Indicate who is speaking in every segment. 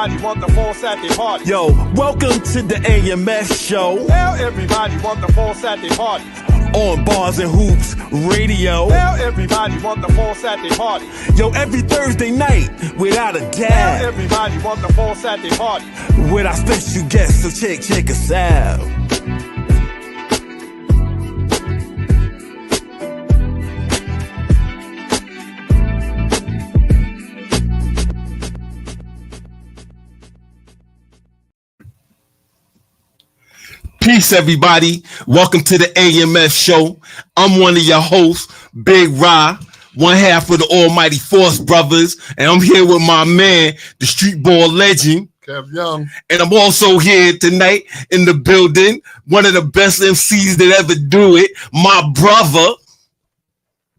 Speaker 1: everybody want the full Saturday party.
Speaker 2: Yo, welcome to the AMS show.
Speaker 1: Now everybody want the full Saturday party.
Speaker 2: On Bars and Hoops Radio.
Speaker 1: Now everybody want the full Saturday party.
Speaker 2: Yo, every Thursday night, without a
Speaker 1: Now
Speaker 2: doubt.
Speaker 1: everybody want the full Saturday party.
Speaker 2: With our special guests, so check us out. Peace, everybody. Welcome to the AMS show. I'm one of your hosts, Big Ra, one half of the Almighty Force Brothers, and I'm here with my man, the street ball legend,
Speaker 3: Kev Young.
Speaker 2: and I'm also here tonight in the building, one of the best MCs that ever do it, my brother.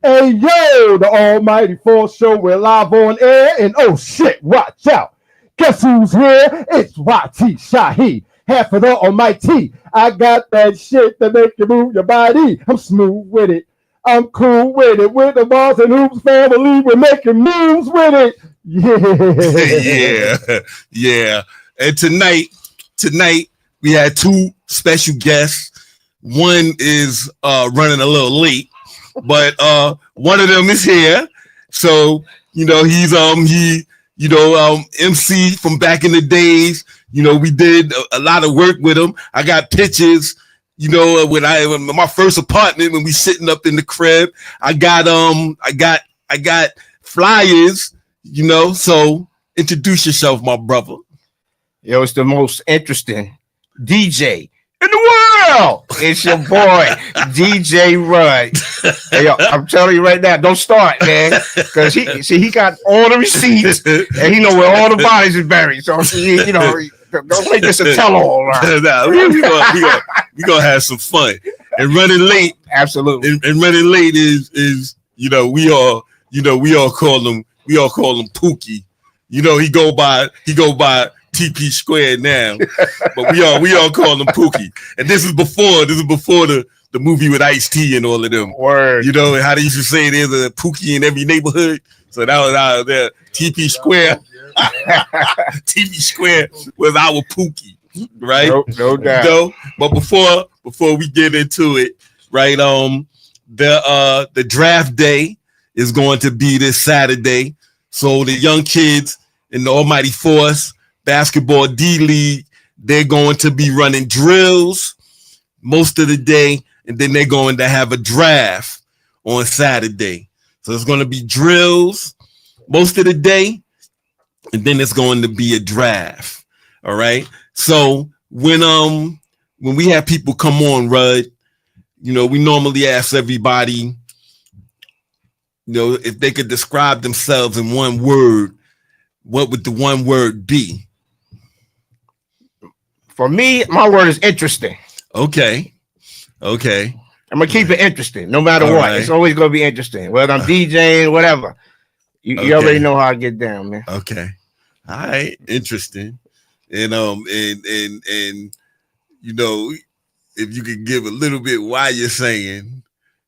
Speaker 4: Hey, yo, the Almighty Force Show. We're live on air, and oh shit, watch out. Guess who's here? It's YT Shahi, half of the Almighty. I got that shit that make you move your body. I'm smooth with it. I'm cool with it. With the Bars and Hoops family, we're making moves with it.
Speaker 2: Yeah. And tonight we had two special guests. One is running a little late, but one of them is here. So he's MC from back in the days. We did a lot of work with him. I got pictures. When my first apartment, when we sitting up in the crib, I got flyers. So introduce yourself, my brother.
Speaker 5: Yo, it's the most interesting DJ in the world. It's your boy, DJ Rud. Hey, yo, I'm telling you right now, don't start, man, because he got all the receipts and he know where all the bodies are buried. So don't make this a tell-all.
Speaker 2: Nah, we gonna have some fun. And running late,
Speaker 5: absolutely.
Speaker 2: And running late is we all call him Pookie. He go by TP Square now, but we all call him Pookie. And this is before the movie with Ice-T and all of them.
Speaker 5: Word.
Speaker 2: How they used to say there's a Pookie in every neighborhood. So that was out there. TP Square. TP Square was our Pookie, right?
Speaker 5: No doubt.
Speaker 2: But before we get into it, right? The draft day is going to be this Saturday. So the young kids in the Almighty Force Basketball D League, they're going to be running drills most of the day, and then they're going to have a draft on Saturday. So it's going to be drills most of the day, and then it's going to be a draft. All right. So when we have people come on, Rud, we normally ask everybody, if they could describe themselves in one word, what would the one word be?
Speaker 5: For me, my word is interesting.
Speaker 2: Okay.
Speaker 5: I'm gonna keep it interesting, no matter
Speaker 2: All
Speaker 5: what.
Speaker 2: right.
Speaker 5: It's always gonna be interesting, whether I'm DJing, whatever. You already know how I get down, man.
Speaker 2: Okay. All right. Interesting. And if you could give a little bit why you're saying,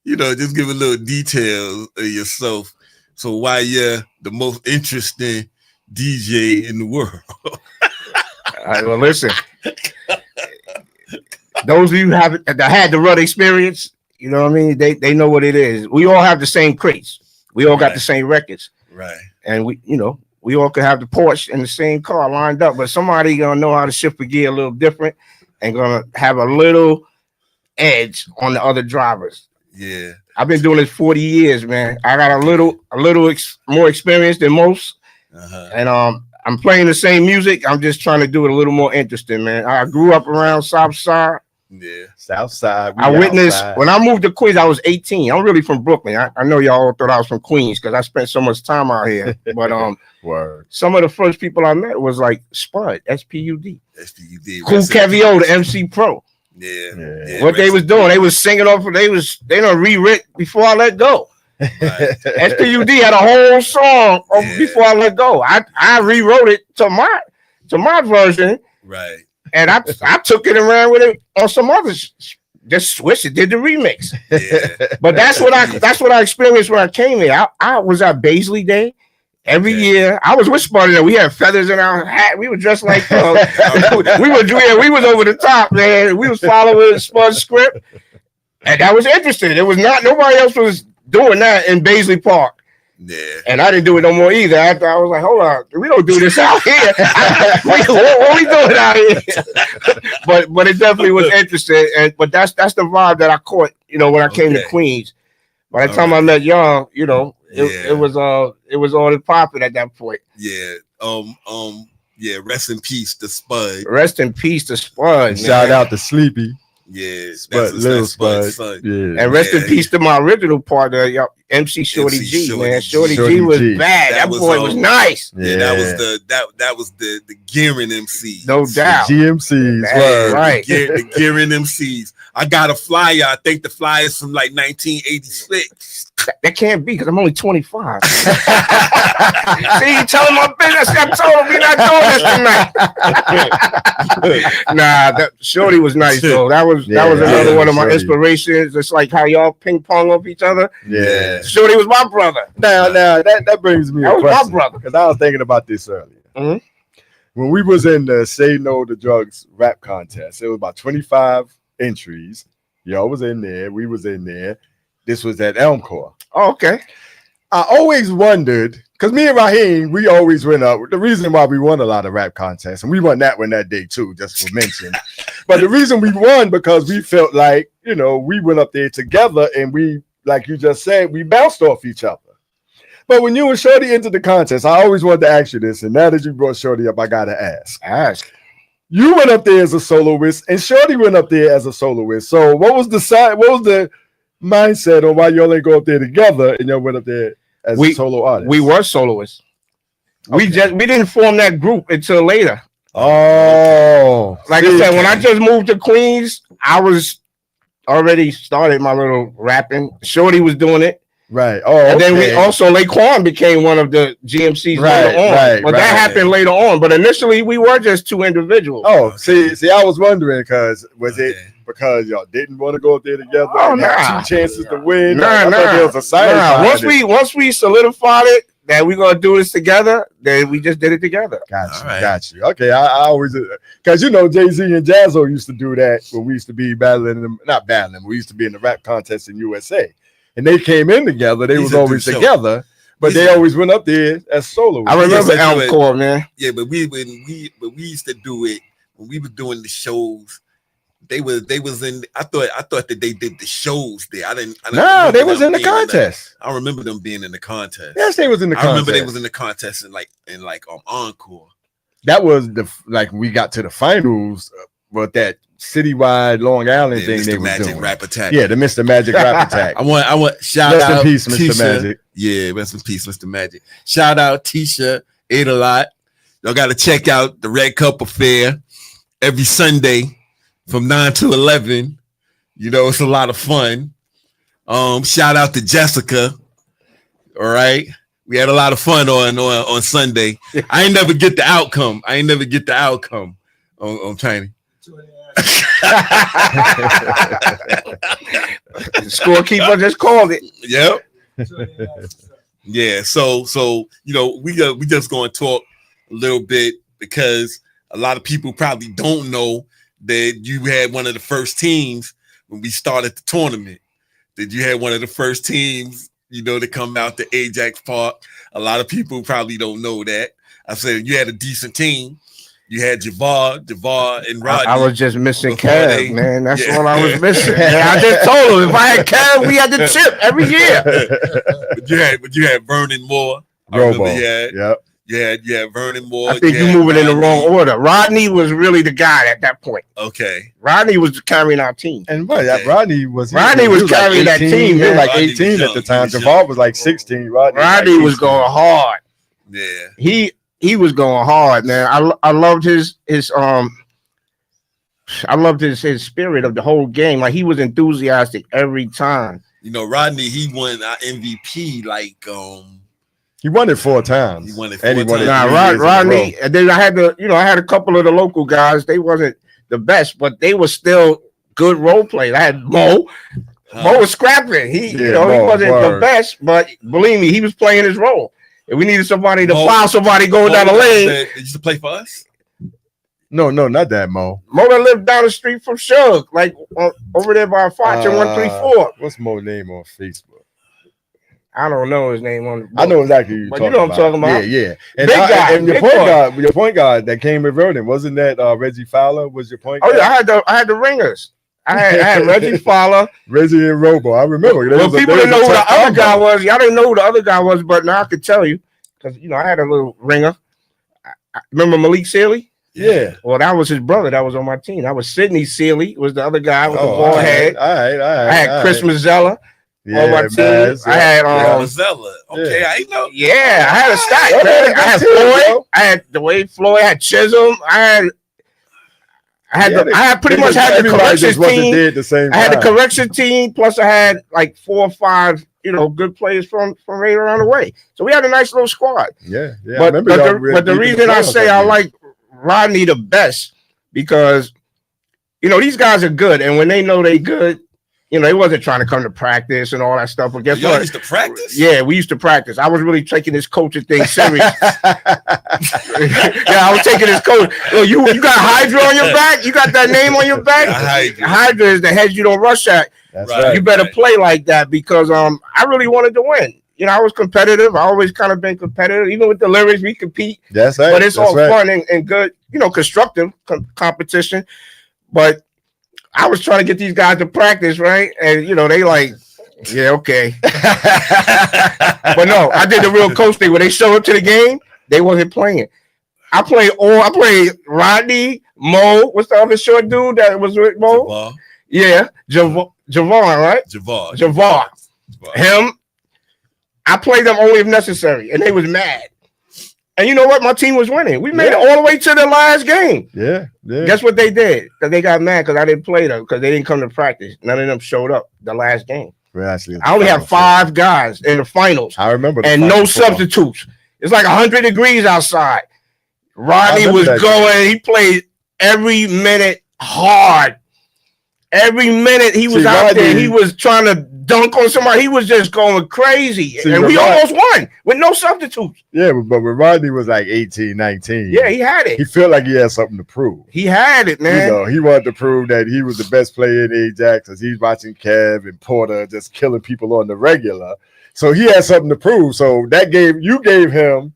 Speaker 2: just give a little detail of yourself. So why you're the most interesting DJ in the world.
Speaker 5: All right, well, listen. Those of you that had the Rud experience, you know what I mean? They know what it is. We all have the same crates. We all got the same records.
Speaker 2: Right.
Speaker 5: And we all could have the Porsche and the same car lined up, but somebody gonna know how to shift the gear a little different and gonna have a little edge on the other drivers.
Speaker 2: Yeah.
Speaker 5: I've been doing this 40 years, man. I got a little more experience than most. And I'm playing the same music. I'm just trying to do it a little more interesting, man. I grew up around Southside.
Speaker 2: Yeah.
Speaker 4: Southside.
Speaker 5: I witnessed when I moved to Queens, I was 18. I'm really from Brooklyn. I know y'all thought I was from Queens because I spent so much time out here. But
Speaker 4: Word.
Speaker 5: some of the first people I met was like Spud, SPUD.
Speaker 2: SPUD.
Speaker 5: Cool Kevio, the MC Pro.
Speaker 2: Yeah.
Speaker 5: What they was doing, they was singing off. They done rewritten Before I Let Go.
Speaker 2: Right.
Speaker 5: SPUD had a whole song Before I Let Go. I rewrote it to my version.
Speaker 2: Right.
Speaker 5: And I took it and ran with it on some others. Just switched it, did the remix.
Speaker 2: Yeah.
Speaker 5: But that's what I experienced when I came here. I was at Baisley Day Every
Speaker 2: Okay.
Speaker 5: year, I was with Spuddy. We had feathers in our hat. We were dressed like we was over the top, man. We was following Spud's script, and that was interesting. It was not nobody else was doing that in Baisley Park,
Speaker 2: Yeah.
Speaker 5: and I didn't do it no more either. After I was like, hold on, we don't do this out here. what we doing out here? but it definitely was interesting, but that's the vibe that I caught. You know, when I came to Queens. By the time I met y'all, you know, it was all popping at that point.
Speaker 2: Yeah. Yeah. Rest in peace to Spud.
Speaker 5: Rest in peace to Spud.
Speaker 4: Shout out to Sleepy.
Speaker 2: Yeah.
Speaker 4: Little Spud.
Speaker 2: Son.
Speaker 4: Yeah.
Speaker 5: And rest in peace to my original partner, y'all, MC Shorty
Speaker 2: MC
Speaker 5: G, man.
Speaker 2: Shorty
Speaker 5: Shorty G was
Speaker 4: G.
Speaker 5: bad. That boy was nice.
Speaker 2: Yeah, that was the gearing MC.
Speaker 5: No doubt.
Speaker 4: GMCs.
Speaker 5: That's
Speaker 4: Word.
Speaker 5: right.
Speaker 2: The gearing MCs. I got a flyer. I think the flyer is from like 1986.
Speaker 5: That can't be because I'm only 25. See, you telling my business. I told him we're not doing this tonight. Shorty was nice though. That was another one of my
Speaker 4: Shorty.
Speaker 5: inspirations. It's like how y'all ping pong off each other.
Speaker 4: Yeah.
Speaker 5: Shorty was my brother.
Speaker 4: Now that brings me
Speaker 5: That
Speaker 4: a
Speaker 5: was my
Speaker 4: question,
Speaker 5: brother.
Speaker 4: because I was thinking about this earlier.
Speaker 5: Mhm.
Speaker 4: When we was in the Say No to Drugs rap contest, it was about 25 entries. Y'all was in there. We was in there. This was at Elmcore.
Speaker 5: Oh, okay.
Speaker 4: I always wondered, because me and Raheem, we always went up. The reason why we won a lot of rap contests, and we won that one that day too, just for mention. But the reason we won because we felt like, you know, we went up there together and we, like you just said, we bounced off each other. But when you and Shorty entered the contest, I always wanted to ask you this, and now that you brought Shorty up, I gotta ask. You went up there as a soloist, and Shorty went up there as a soloist. So what was the mindset on why y'all ain't go up there together and y'all went up there as a solo artist?
Speaker 5: We were soloists.
Speaker 4: Okay.
Speaker 5: We didn't form that group until later.
Speaker 4: Oh,
Speaker 5: Like I said, when I just moved to Queens, I was already started my little rapping. Shorty was doing it.
Speaker 4: right. Oh,
Speaker 5: And then we also Laquan became one of the GMCs later on. But that happened later on. But initially we were just two individuals.
Speaker 4: Oh, see, I was wondering because was it because y'all didn't want to go up there together?
Speaker 5: Oh,
Speaker 4: and have
Speaker 5: nah.
Speaker 4: two chances to win.
Speaker 5: Nah,
Speaker 4: I thought there was a science behind it.
Speaker 5: Once we solidified it that we're gonna do this together, then we just did it together.
Speaker 4: Got you. Okay, I always, because you know Jay-Z and Jazzo used to do that when we used to be battling them, not battling, we used to be in the rap contest in USA, and they came in together. They was always together, but they always went up there as solo.
Speaker 5: I remember Elmcore, man.
Speaker 2: Yeah, but we used to do it when we were doing the shows. They was in. I thought that they did the shows there. I didn't.
Speaker 4: No, they was in the contest.
Speaker 2: I remember them being in the contest.
Speaker 4: Yes, they was in the contest.
Speaker 2: I remember they was in the contest in Encore.
Speaker 4: That was we got to the finals with that citywide Long Island thing
Speaker 2: Mr.
Speaker 4: they was
Speaker 2: Magic
Speaker 4: doing.
Speaker 2: Rap Attack.
Speaker 4: Yeah, the Mr. Magic Rap Attack.
Speaker 2: I want shout
Speaker 4: Rest
Speaker 2: out
Speaker 4: in peace, Mr.
Speaker 2: Tisha.
Speaker 4: Magic.
Speaker 2: Yeah, rest in peace, Mr. Magic. Shout out Tisha, ate a lot. Y'all got to check out the Red Cup Affair every Sunday from 9 to 11. You know, it's a lot of fun. Shout out to Jessica. All right. We had a lot of fun on Sunday. I ain't never get the outcome. On Tiny.
Speaker 5: Scorekeeper just called it.
Speaker 2: Yep. Yeah. So you know, we just gonna talk a little bit because a lot of people probably don't know that you had one of the first teams when we started the tournament. That you had one of the first teams, you know, to come out to Ajax Park. A lot of people probably don't know that. I said you had a decent team. You had Javar, and Rodney.
Speaker 5: I was just missing Kev, man. That's
Speaker 2: Yeah.
Speaker 5: all I was missing. I just told him if I had Kev, we had the chip every year.
Speaker 2: but you had Vernon Moore.
Speaker 4: Robo.
Speaker 2: Yep. You had Vernon Moore.
Speaker 5: I think you're moving in the wrong order. Rodney was really the guy at that point.
Speaker 2: Okay.
Speaker 5: Rodney was carrying our team.
Speaker 4: And what?
Speaker 2: Okay.
Speaker 4: Rodney was
Speaker 5: carrying that team.
Speaker 4: He was like
Speaker 2: Rodney
Speaker 4: 18
Speaker 2: was
Speaker 4: at the
Speaker 2: young.
Speaker 4: time.
Speaker 2: He was
Speaker 4: Javar
Speaker 2: young.
Speaker 4: was like 16. Rodney
Speaker 5: Was going hard.
Speaker 2: Yeah.
Speaker 5: He was going hard, man. I loved his spirit of the whole game. Like he was enthusiastic every time.
Speaker 2: You know, Rodney, he won our MVP
Speaker 4: He won it 4 times.
Speaker 2: He won it
Speaker 4: And he
Speaker 2: 4
Speaker 4: won it
Speaker 2: times.
Speaker 4: 3 years in a
Speaker 5: Rodney,
Speaker 4: row.
Speaker 5: and then I had a couple of the local guys. They wasn't the best, but they were still good role players. I had Mo. Mo was scrapping. He
Speaker 4: Yeah, Mo,
Speaker 5: wasn't the
Speaker 4: word.
Speaker 5: best, but believe me, he was playing his role. If we needed somebody to
Speaker 2: Mo-
Speaker 5: file somebody going down the lane,
Speaker 2: That used to play for us.
Speaker 4: No, not that Mo.
Speaker 5: Mo that lived down the street from Suge, like over there by Fox and 134.
Speaker 4: What's Mo's name on Facebook?
Speaker 5: I don't know his name on.
Speaker 4: I know exactly who
Speaker 5: But
Speaker 4: you're
Speaker 5: you know what I'm talking about.
Speaker 4: Yeah. And,
Speaker 5: Big guy,
Speaker 4: and your
Speaker 5: big
Speaker 4: point
Speaker 5: boy.
Speaker 4: guard, that came with Vernon, wasn't that Reggie Fowler was your point
Speaker 5: Oh
Speaker 4: guard?
Speaker 5: yeah, I had the ringers. I had Reggie Fowler.
Speaker 4: Reggie and Robo. I remember.
Speaker 5: Well, people didn't know who the other guy was. Y'all didn't know who the other guy was, but now I could tell you because I had a little ringer. I remember Malik Sealy?
Speaker 4: Yeah.
Speaker 5: Well, that was his brother. That was on my team. That was Sidney Sealy. Was the other guy with the
Speaker 4: all
Speaker 5: bald
Speaker 4: right,
Speaker 5: head.
Speaker 4: All right.
Speaker 5: I had Chris Mazzella
Speaker 4: Yeah,
Speaker 5: on my team.
Speaker 4: Maz,
Speaker 5: I had
Speaker 2: Mazella. Okay,
Speaker 4: Yeah.
Speaker 2: I know.
Speaker 5: yeah, I had a stack.
Speaker 4: Okay,
Speaker 5: Man. I had
Speaker 4: that's it,
Speaker 5: Floyd.
Speaker 4: bro.
Speaker 5: I had Dwayne Floyd. I had Chisholm. I had pretty much had the
Speaker 4: everybody
Speaker 5: correction
Speaker 4: just wasn't
Speaker 5: team.
Speaker 4: there at the same
Speaker 5: I had the
Speaker 4: time.
Speaker 5: correction team, plus I had like 4 or 5, good players from right around the way. So we had a nice little squad.
Speaker 4: Yeah. I
Speaker 5: But
Speaker 4: remember y'all
Speaker 5: the
Speaker 4: beating
Speaker 5: reason I
Speaker 4: Browns
Speaker 5: say
Speaker 4: that
Speaker 5: I
Speaker 4: year.
Speaker 5: like Rodney the best because these guys are good, and when they know they good, they wasn't trying to come to practice and all that stuff. But guess
Speaker 2: Y'all
Speaker 5: what?
Speaker 2: used to practice?
Speaker 5: Yeah, we used to practice. I was really taking this coaching thing serious. Yeah, I was taking this coach. Yo, you got Hydra on your back? You got that name on your back?
Speaker 2: Hydra.
Speaker 5: Hydra is the head you don't rush at.
Speaker 4: That's
Speaker 2: Right.
Speaker 4: right.
Speaker 5: You better play like that because I really wanted to win. I was competitive. I always kind of been competitive. Even with the lyrics, we compete.
Speaker 4: That's right.
Speaker 5: But it's
Speaker 4: That's
Speaker 5: all
Speaker 4: right.
Speaker 5: fun and good, constructive competition. But I was trying to get these guys to practice, right? And they like, yeah, okay. But no, I did the real coach thing. When they showed up to the game, they wasn't playing. I played Rodney, Mo. What's the other short dude that was with Mo?
Speaker 2: Javar.
Speaker 5: Yeah, Javon, right?
Speaker 2: Javar.
Speaker 5: Javar. Him. I played them only if necessary, and they was mad. And you know what? My team was winning. We made it all the way to the last game.
Speaker 4: Yeah.
Speaker 5: Guess what they did? Because they got mad because I didn't play them because they didn't come to practice. None of them showed up the last game.
Speaker 4: We're actually
Speaker 5: I only had 5 guys in the finals
Speaker 4: I remember. The
Speaker 5: and no
Speaker 4: Final Four.
Speaker 5: substitutes. It's like 100 degrees outside. Rodney
Speaker 4: remember
Speaker 5: was
Speaker 4: that
Speaker 5: going. He played every minute hard. Every minute he was
Speaker 4: See,
Speaker 5: out there,
Speaker 4: Rodney-
Speaker 5: he was trying to dunk on somebody. He was just going crazy.
Speaker 4: See,
Speaker 5: and we
Speaker 4: Rod-
Speaker 5: almost won with no substitutes.
Speaker 4: Yeah, but when Rodney was like 18, 19.
Speaker 5: Yeah, he had it.
Speaker 4: he felt like he had something to prove.
Speaker 5: He had it, man.
Speaker 4: He wanted to prove that he was the best player in Ajax because he's watching Kev and Porter just killing people on the regular. So he had something to prove. So that gave him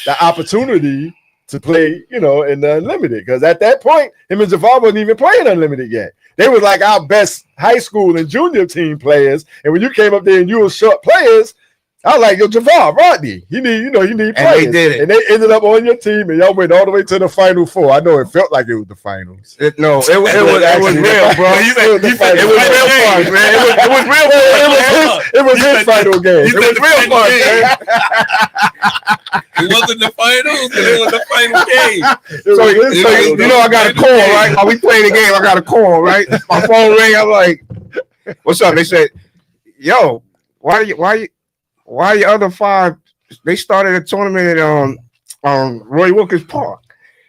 Speaker 4: the opportunity to play, in the unlimited. Because at that point, him and Javar wasn't even playing unlimited yet. They were like our best high school and junior team players. And when you came up there and you were short players, I was like, yo, Javar, Rodney, you need players.
Speaker 5: And they did it.
Speaker 4: And they ended up on your team, and y'all went all the way to the Final Four. I know it felt like it was the finals.
Speaker 5: It was real, bro.
Speaker 4: It was real fun, man. It was real fun. It was his final game. It was real fun, man.
Speaker 2: It wasn't the finals. It was the final game.
Speaker 5: So I got a call, right? While we playing the game, I got a call, right? My phone rang. I'm like, "What's up?" They said, "Yo, why your other 5? They started a tournament at Roy Wilkins Park.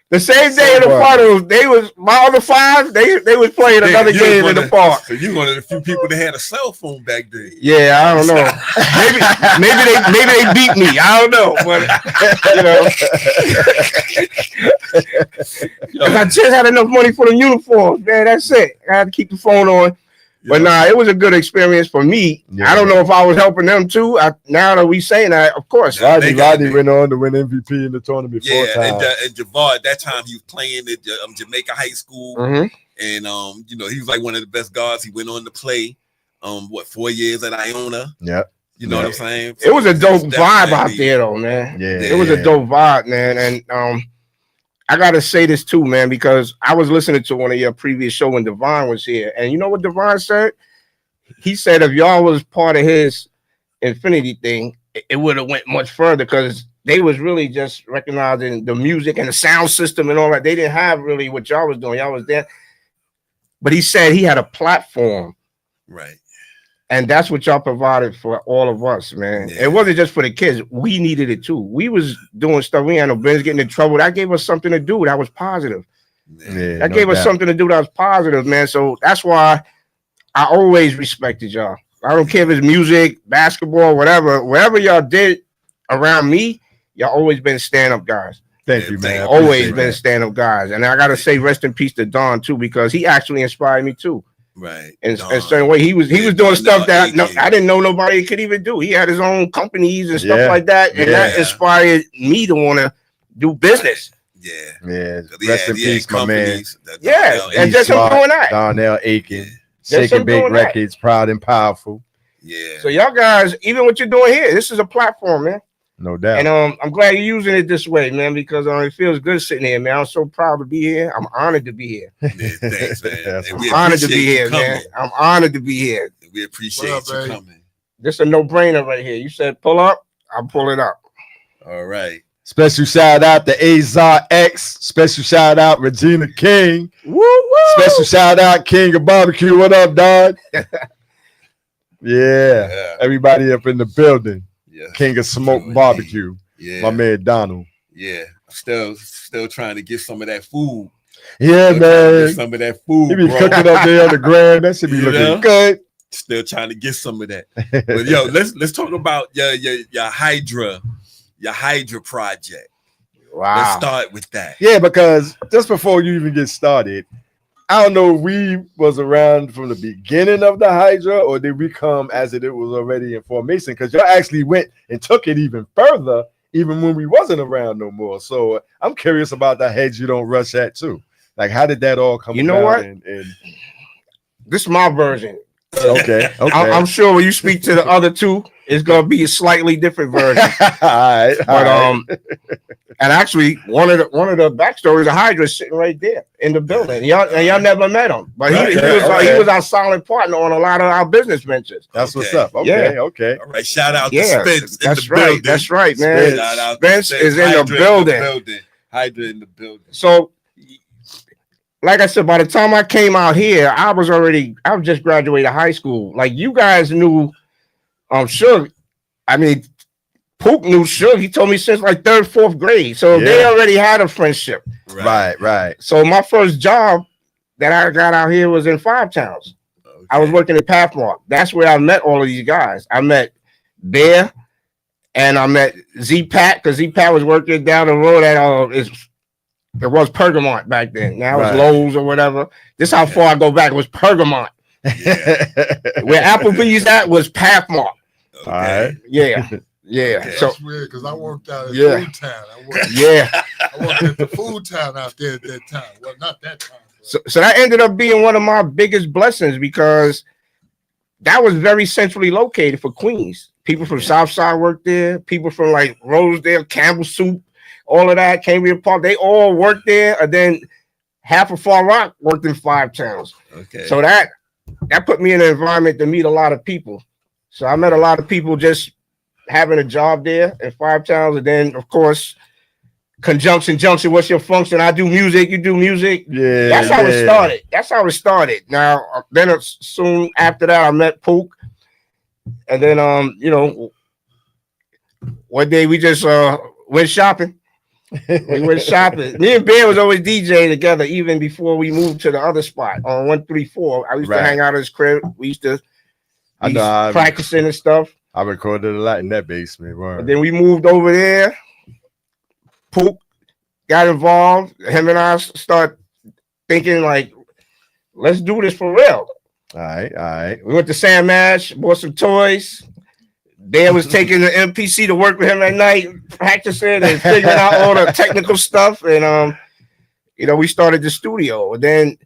Speaker 5: The same day in the finals, my other 5. They was playing another game in the park.
Speaker 2: So you one of the few people that had a cell phone back then.
Speaker 5: Yeah, I don't know. maybe they beat me. I don't know, but I just had enough money for the uniforms, man. That's it. I had to keep the phone on. But nah, it was a good experience for me.
Speaker 4: Yeah.
Speaker 5: I don't know if I was helping them too. Now that we saying that, of course.
Speaker 4: Rodney went on to win MVP in the tournament 4 times.
Speaker 2: And Javar at that time he was playing at Jamaica High School,
Speaker 5: Mhm.
Speaker 2: and he was like one of the best guards. He went on to play 4 years at Iona.
Speaker 4: Yep.
Speaker 2: You know what I'm saying?
Speaker 5: It was a dope
Speaker 2: It's
Speaker 5: vibe out
Speaker 2: definitely-
Speaker 5: there, though, man.
Speaker 4: Yeah.
Speaker 5: It was a dope vibe, man. And I gotta say this too, man, because I was listening to one of your previous show when Devon was here, and you know what Devon said? He said if y'all was part of his Infinity thing, it would have went much further because they was really just recognizing the music and the sound system and all that. They didn't have really what y'all was doing. Y'all was there, but he said he had a platform.
Speaker 2: Right.
Speaker 5: And that's what y'all provided for all of us, man.
Speaker 2: Yeah.
Speaker 5: It wasn't just for the kids. We needed it too. We was doing stuff. We had no business getting in trouble. That gave us something to do. That was positive.
Speaker 4: Yeah,
Speaker 5: That gave us something to do that was positive, man. So that's why I always respected y'all. I don't care if it's music, basketball, whatever. Whatever y'all did around me, y'all always been stand-up guys.
Speaker 4: Thank you, man. I
Speaker 5: Always
Speaker 4: appreciate
Speaker 5: been
Speaker 4: that.
Speaker 5: stand-up guys. And I gotta say rest in peace to Don too, because he actually inspired me too.
Speaker 2: Right.
Speaker 5: In
Speaker 2: Don.
Speaker 5: a certain way. He was doing
Speaker 2: Don
Speaker 5: stuff that
Speaker 2: AJ.
Speaker 5: I didn't know nobody could even do. He had his own companies and stuff
Speaker 4: Yeah.
Speaker 5: like that. And that
Speaker 2: Yeah.
Speaker 5: inspired me to want to do business.
Speaker 2: Yeah.
Speaker 4: Yeah,
Speaker 2: 'Cause he
Speaker 4: rest
Speaker 2: had-
Speaker 4: in
Speaker 2: he had
Speaker 4: peace, my man.
Speaker 2: companies that-
Speaker 5: Yeah,
Speaker 2: that-
Speaker 5: and just him
Speaker 4: Smart,
Speaker 5: doing that.
Speaker 4: Donnell Aiken,
Speaker 2: Yeah.
Speaker 5: Just
Speaker 4: Shake
Speaker 5: him
Speaker 4: and Bake
Speaker 5: doing that.
Speaker 4: Records, Proud and Powerful.
Speaker 2: Yeah.
Speaker 5: So y'all guys, even what you're doing here, this is a platform, man.
Speaker 4: No doubt.
Speaker 5: And I'm glad you're using it this way, man, because it feels good sitting here, man. I'm so proud to be here. I'm honored to be here.
Speaker 2: Yeah, thanks, man.
Speaker 4: That's
Speaker 2: And
Speaker 4: what's
Speaker 2: we
Speaker 5: I'm honored to be
Speaker 2: appreciate you
Speaker 5: here, man.
Speaker 2: coming.
Speaker 5: I'm honored to be here.
Speaker 2: We appreciate
Speaker 1: What up,
Speaker 2: you
Speaker 1: babe?
Speaker 2: coming.
Speaker 5: This is a no-brainer right here. You said pull up, I'll pull it up.
Speaker 2: All right.
Speaker 4: Special shout out to Azar X. Special shout out Regina King.
Speaker 5: Woo woo!
Speaker 4: Special shout out King of Barbecue. What up, dog? Yeah.
Speaker 2: Yeah.
Speaker 4: Everybody up in the building.
Speaker 2: Yeah.
Speaker 4: King of Smoke
Speaker 2: Indeed.
Speaker 4: Barbecue.
Speaker 2: Yeah.
Speaker 4: My man Donald.
Speaker 2: Yeah. Still trying to get some of that food.
Speaker 4: Yeah,
Speaker 2: Still trying to
Speaker 4: man.
Speaker 2: get some of that food,
Speaker 4: He be
Speaker 2: bro.
Speaker 4: cooking up there on the ground. That should be
Speaker 2: You
Speaker 4: looking
Speaker 2: know?
Speaker 4: good.
Speaker 2: Still trying to get some of that. But yo, let's talk about your Hydra project. Let's
Speaker 5: Wow.
Speaker 2: start with that.
Speaker 4: Yeah, because just before you even get started, I don't know if we was around from the beginning of the Hydra or did we come as it was already in formation? Because y'all actually went and took it even further, even when we wasn't around no more. So I'm curious about the Heads You Don't Rush at too. Like, how did that all come?
Speaker 5: You know
Speaker 4: about
Speaker 5: what?
Speaker 4: And
Speaker 5: This is my version.
Speaker 4: okay, okay.
Speaker 5: I'm sure when you speak to the other two, it's gonna be a slightly different version.
Speaker 4: all right,
Speaker 5: But and actually, one of the backstories of Hydra is sitting right there in the building. Y'all never met him, but he was our silent partner on a lot of our business ventures.
Speaker 4: that's what's
Speaker 2: Okay.
Speaker 4: up. Okay,
Speaker 5: Yeah.
Speaker 4: okay.
Speaker 2: All right. Shout out
Speaker 5: Yeah,
Speaker 2: to Spence in
Speaker 5: that's
Speaker 2: the
Speaker 5: right.
Speaker 2: building.
Speaker 5: That's right, man.
Speaker 2: Shout out to
Speaker 5: Spence is in the
Speaker 2: Hydra
Speaker 5: building.
Speaker 2: Hydra in the building.
Speaker 5: So, like I said, by the time I came out here, I was just graduated high school. Like you guys knew, Suge. I mean, Pook knew Suge. He told me since like third, fourth grade. So they
Speaker 4: Yeah.
Speaker 5: already had a friendship.
Speaker 4: Right.
Speaker 5: So my first job that I got out here was in Five Towns.
Speaker 2: Okay.
Speaker 5: I was working at Pathmark. That's where I met all of these guys. I met Bear and I met Z-Pat because Z-Pat was working down the road at it was Pergamont back then. Now it's
Speaker 4: Right.
Speaker 5: Lowe's or whatever. This is how far I go back. It was Pergamont. Where Applebee's at was Pathmark.
Speaker 2: Okay.
Speaker 4: All right.
Speaker 5: Yeah. Yeah.
Speaker 2: Okay.
Speaker 5: So
Speaker 3: That's weird because I worked out at
Speaker 5: Yeah.
Speaker 3: Food Town.
Speaker 5: yeah.
Speaker 3: I worked at the Food Town out there at that time. Well, not that time. but-
Speaker 5: So that ended up being one of my biggest blessings because that was very centrally located for Queens. People from Southside worked there. People from like Rosedale, Campbell Soup, all of that, Cambria Park. They all worked there. And then half of Far Rock worked in Five Towns.
Speaker 2: Okay.
Speaker 5: So that put me in an environment to meet a lot of people. So I met a lot of people just having a job there in Five Towns. And then, of course, Conjunction Junction, what's your function? I do music, you do music.
Speaker 4: Yeah.
Speaker 5: That's how it
Speaker 4: yeah.
Speaker 5: started. That's how it started. Now, then soon after that, I met Pook. And then, one day we just went shopping. We went shopping. Me and Bear was always DJing together, even before we moved to the other spot on 134. I used to
Speaker 4: Right.
Speaker 5: hang out at his crib. We used to
Speaker 4: I know.
Speaker 5: practicing and stuff.
Speaker 4: I recorded a lot in that basement.
Speaker 5: And
Speaker 4: Word.
Speaker 5: then we moved over there. Pook got involved. Him and I start thinking like, let's do this for real.
Speaker 4: All right.
Speaker 5: We went to Sam Ash, bought some toys. Dan was taking the MPC to work with him at night, practicing and figuring out all the technical stuff. And we started the studio. And then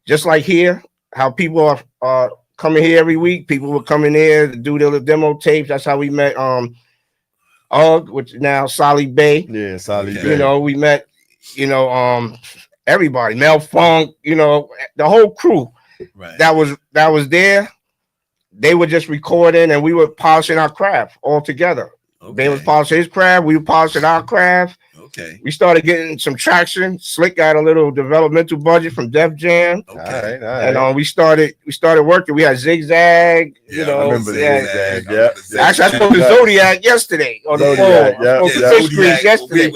Speaker 5: just like here, how people are coming here every week, people were coming here to do the demo tapes. That's how we met Ugg, which is now Solly Bay.
Speaker 4: Yeah, solid.
Speaker 2: Okay.
Speaker 5: We met, everybody, Mel Funk, the whole crew
Speaker 2: Right.
Speaker 5: that was there. They were just recording and we were polishing our craft all together.
Speaker 2: Okay.
Speaker 5: Ben was polishing his craft, we were polishing our craft.
Speaker 2: Okay.
Speaker 5: We started getting some traction. Slick got a little developmental budget from Def Jam.
Speaker 4: All
Speaker 2: Okay.
Speaker 4: right. All right.
Speaker 5: And we started working. We had Zigzag,
Speaker 2: Yeah,
Speaker 4: I remember the
Speaker 5: yeah.
Speaker 4: Zigzag,
Speaker 2: I
Speaker 4: yeah.
Speaker 2: remember Zigzag.
Speaker 5: Actually, I spoke to Zodiac yesterday on the
Speaker 4: Zodiac,
Speaker 5: phone.
Speaker 4: yeah,
Speaker 5: I spoke to
Speaker 4: yeah.
Speaker 5: Fish Grease
Speaker 2: Zodiac,
Speaker 5: yesterday.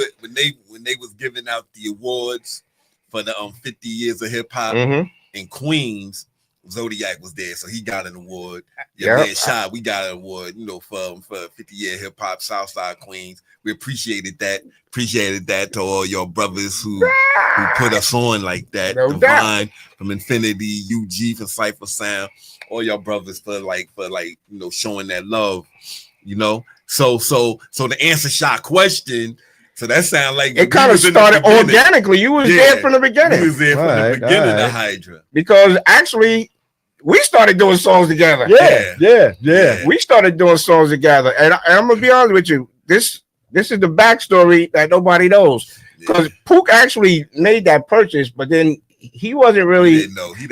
Speaker 2: when they was giving out the awards for the 50 years of hip hop
Speaker 5: Mhm.
Speaker 2: in Queens, Zodiac was there, so he got an award. Your man Shy, we got an award, for 50-year hip hop, Southside Queens. We appreciated that. Appreciated that to all your brothers who put us on like that.
Speaker 5: No
Speaker 2: Divine from Infinity, UG from Cypher Sound, all your brothers for showing that love. So to answer Shy question. So that sounds like
Speaker 5: it kind of started organically. You was there from the beginning.
Speaker 2: You was there from the beginning of Hydra.
Speaker 5: Because actually, we started doing songs together.
Speaker 4: Yeah.
Speaker 5: We started doing songs together. And I'm going to be honest with you. This is the backstory that nobody knows. Because Pook actually made that purchase, but then he wasn't really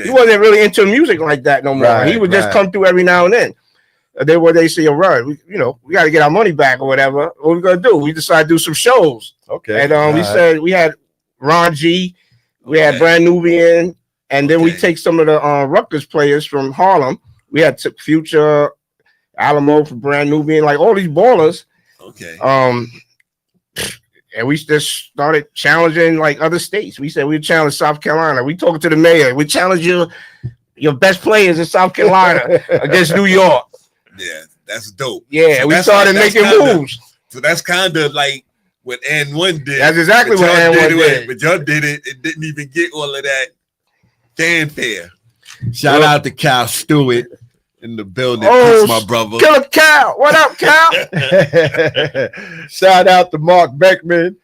Speaker 5: wasn't really into music like that no more. He would just come through every now and then. Then when they say, "Run, we got to get our money back or whatever." What we gonna do? We decided to do some shows.
Speaker 4: Okay.
Speaker 5: And we said we had Ron G, we had Brand Nubian, and then we take some of the Rutgers players from Harlem. We had Future, Alamo from Brand Nubian, like all these ballers.
Speaker 2: Okay.
Speaker 5: And we just started challenging like other states. We said we'd challenge South Carolina. We talking to the mayor. We challenge your best players in South Carolina against New York.
Speaker 2: Yeah, that's dope.
Speaker 5: Yeah, so we started making moves.
Speaker 2: So that's kind of like what N1 did.
Speaker 5: That's exactly what N1 did.
Speaker 2: But y'all did it. It didn't even get all of that fanfare.
Speaker 4: Shout out to Cal Stewart in the building.
Speaker 5: Oh,
Speaker 4: my brother.
Speaker 5: Killer Cal. What up, Cal?
Speaker 4: Shout out to Mark Beckman.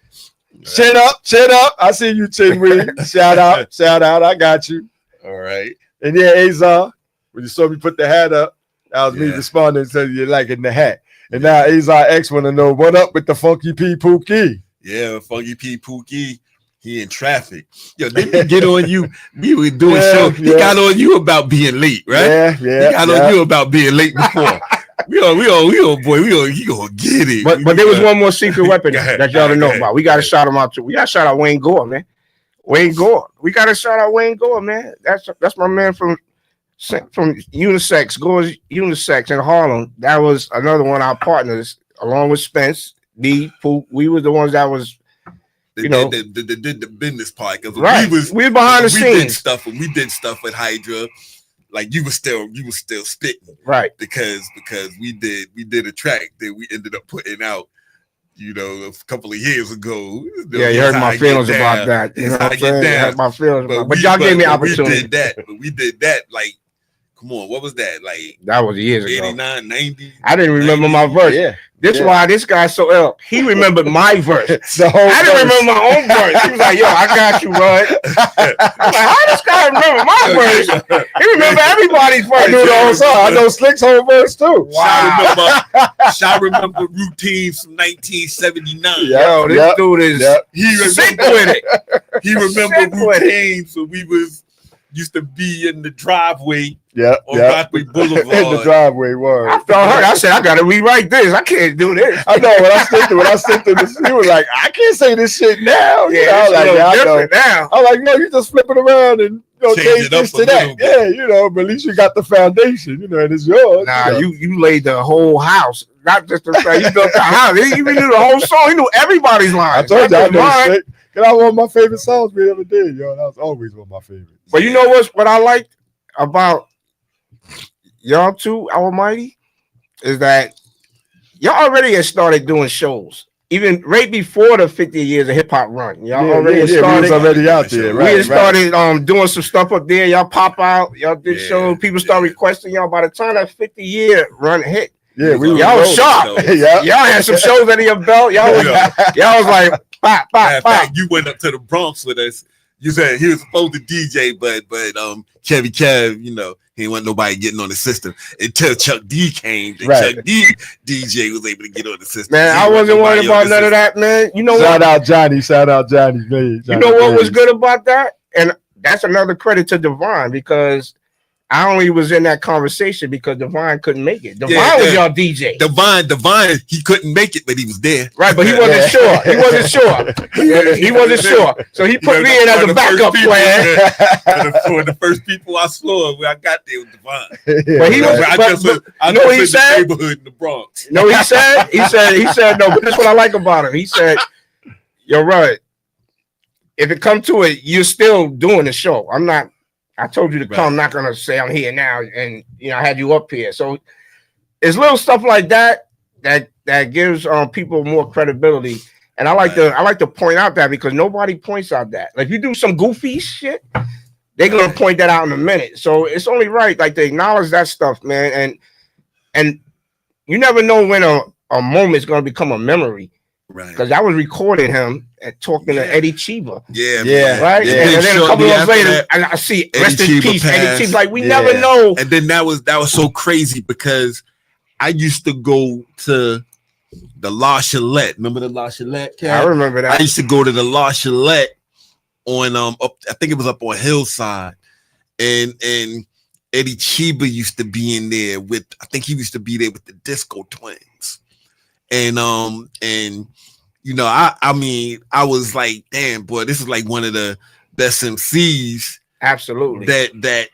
Speaker 4: Chin up. I see you, Chin Wing. Shout out. I got you.
Speaker 2: All right.
Speaker 4: And yeah, Azar, when you saw me put the hat up, that was me responding to you liking the hat. And now Azar X want to know what up with the Funky P Pookie.
Speaker 2: Yeah, Funky P Pookie. He in traffic. Yo, they get on you. We were doing show. He got on you about being late, right?
Speaker 4: Yeah.
Speaker 2: He got on you about being late before. We gonna get it.
Speaker 5: But there was one more secret weapon that y'all don't know about. We gotta shout him out too. We gotta shout out Wayne Gore, man. Wayne Gore. We gotta shout out Wayne Gore, man. That's my man from Unisex, Gore's Unisex in Harlem. That was another one of our partners, along with Spence, D, Poop. We were the ones that was,
Speaker 2: the business part.
Speaker 5: Right. We were behind the scenes.
Speaker 2: We did stuff with Hydra. Like you were still spitting.
Speaker 5: Right.
Speaker 2: Because we did a track that we ended up putting out, a couple of years ago.
Speaker 5: Yeah, you heard my feelings about that. You know what I'm saying? I had my feelings but y'all gave me opportunity.
Speaker 2: We did that like, come on, what was that? Like
Speaker 5: that was years ago.
Speaker 2: 89, 90.
Speaker 5: I didn't remember my verse. Yeah. This why this guy's so ill. He remembered my verse. I didn't remember my own verse. He was like, yo, I got you, Rod. I'm like, how does this guy remember my verse? He remember everybody's verse.
Speaker 4: I knew the whole song. I know Slick's whole verse too.
Speaker 2: Wow. I remember routines from 1979.
Speaker 5: Yo, this dude is sick with it.
Speaker 2: He remember routines when we used to be in the driveway. On Rockaway Boulevard.
Speaker 4: In the driveway, word.
Speaker 5: I felt hurt. I said, I gotta rewrite this. I can't do this.
Speaker 4: I know when I sent to this, he was like, I can't say this shit now.
Speaker 5: Yeah, I was like, I know. Now.
Speaker 4: I was like, no, you just flip it around and change this to that. Yeah, but at least you got the foundation, and it's yours.
Speaker 5: Nah, you laid the whole house. Not just the fact you built the house. He even knew the whole song. He knew everybody's lines.
Speaker 4: I told you I know shit. That was one of my favorite songs we ever did, yo. That was always one of my favorites.
Speaker 5: But you know what I liked about y'all two, Almighty, is that y'all already had started doing shows. Even right before the 50 years of hip hop run. Y'all already started.
Speaker 4: We was already out there, right?
Speaker 5: We had started doing some stuff up there. Y'all pop out, y'all did shows. People start requesting y'all. By the time that 50-year run hit,
Speaker 4: y'all
Speaker 5: was sharp. Y'all had some shows under your belt. Y'all was like, pop.
Speaker 2: You went up to the Bronx with us. You said he was supposed to DJ, but Chevy Kev, he didn't want nobody getting on the system until Chuck D came. And Chuck D DJ was able to get on the system.
Speaker 5: Man, I wasn't worried about none of that, man. You know what?
Speaker 4: Shout out Johnny, man.
Speaker 5: You know what was good about that? And that's another credit to Divine, because I only was in that conversation because Divine couldn't make it. Divine was y'all DJ.
Speaker 2: Divine, he couldn't make it, but he was there.
Speaker 5: Right, but he wasn't sure. He wasn't sure. So he put me in as a backup plan.
Speaker 2: For the first people I saw when I got there with Divine.
Speaker 5: But he was. I know what he said.
Speaker 2: The neighborhood in the Bronx.
Speaker 5: No, he said. He said no. But that's what I like about him. He said, "You're right. If it comes to it, you're still doing the show. I'm not I told you to come. I'm not gonna say I'm here now, and I had you up here. So it's little stuff like that gives people more credibility. And I like to point out that because nobody points out that. Like if you do some goofy shit, they're gonna point that out in a minute. So it's only right, like, to acknowledge that stuff, man. And you never know when a moment's gonna become a memory.
Speaker 2: Right.
Speaker 5: Because I was recording him and talking to Eddie Chiba.
Speaker 2: Yeah.
Speaker 5: Right.
Speaker 2: Yeah.
Speaker 5: And then a couple of years later,
Speaker 2: that,
Speaker 5: I see
Speaker 2: Eddie
Speaker 5: rest in
Speaker 2: Chiba
Speaker 5: peace.
Speaker 2: passed.
Speaker 5: Eddie Chiba. Like we never know.
Speaker 2: And then that was so crazy because I used to go to the La Chalette. Remember the La Chalette?
Speaker 5: I remember that.
Speaker 2: I used to go to the La Chalette on up. I think it was up on Hillside, and Eddie Chiba used to be in there with. I think he used to be there with the Disco Twins, and I mean, I was like, damn, boy, this is like one of the best MCs.
Speaker 5: Absolutely.
Speaker 2: That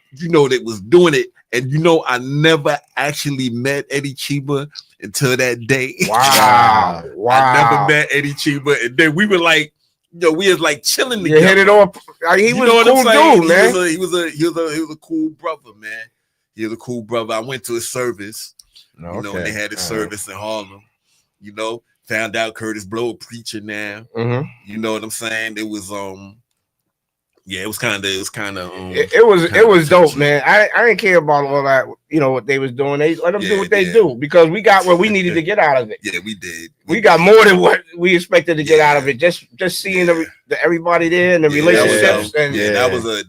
Speaker 2: was doing it. And I never actually met Eddie Chiba until that day.
Speaker 5: Wow.
Speaker 2: I never met Eddie Chiba. And then we were like, we was like chilling together.
Speaker 5: You hit it off. He was a cool dude, man.
Speaker 2: He was a cool brother, man. He was a cool brother. I went to his service. When they had his service in Harlem. Found out Curtis Blow a preacher now.
Speaker 5: Mm-hmm.
Speaker 2: You know what I'm saying? It was it was kind of
Speaker 5: it was dope, man. I didn't care about all that, what they was doing. They let them do what they do because we got what we needed to get out of it.
Speaker 2: Yeah, we did.
Speaker 5: We got more than what we expected to get out of it. Just seeing everybody there and the relationships.
Speaker 2: That was a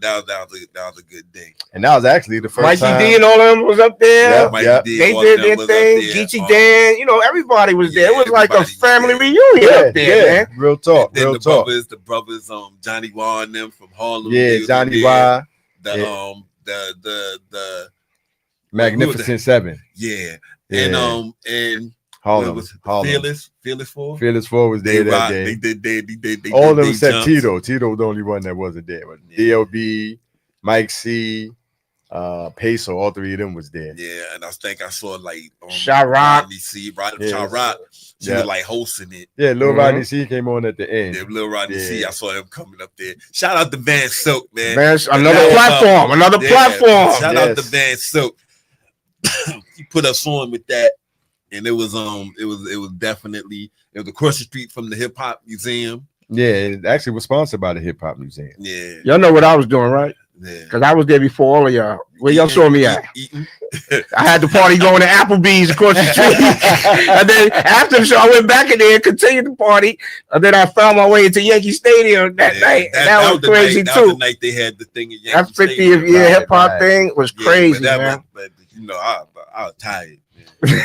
Speaker 2: good day.
Speaker 4: And that was actually the first
Speaker 5: Mikey
Speaker 4: time.
Speaker 5: D and all of them was up there.
Speaker 2: They
Speaker 5: did their thing. Geechee Dan, everybody was there. It was like a family reunion up there, man.
Speaker 4: Real talk.
Speaker 2: The brothers, Johnny Wah and them from Harlem.
Speaker 4: Yeah, Johnny Wah.
Speaker 2: The
Speaker 4: Magnificent Seven.
Speaker 2: Yeah. And
Speaker 4: Harlem.
Speaker 2: Fearless Four.
Speaker 4: Fearless Four was there that day.
Speaker 2: They
Speaker 4: all of them except Tito. Tito was the only one that wasn't there. But DLB, Mike C, Peso, all three of them was there.
Speaker 2: Yeah, and I think I saw like
Speaker 5: Sha-Rock.
Speaker 2: Sha-Rock. She was like hosting it.
Speaker 4: Yeah, Lil Rodney C came on at the end.
Speaker 2: Yeah, Lil Rodney C. I saw him coming up there. Shout out to Van Silk, man.
Speaker 5: Another platform.
Speaker 2: Shout out to Van Silk. He put us on with that. And it was definitely across the street from the Hip Hop Museum.
Speaker 4: Yeah, it actually was sponsored by the Hip Hop Museum.
Speaker 2: Yeah,
Speaker 5: y'all know what I was doing, right?
Speaker 2: Yeah,
Speaker 5: because I was there before all of y'all. Where y'all saw me at? I had the party going to Applebee's across the street, and then after the show, I went back in there and continued the party. And then I found my way into Yankee Stadium that night, and that was crazy too.
Speaker 2: That was the night they had the thing at Yankee Stadium.
Speaker 5: That 50th year hip hop thing was crazy, man.
Speaker 2: But I was tired.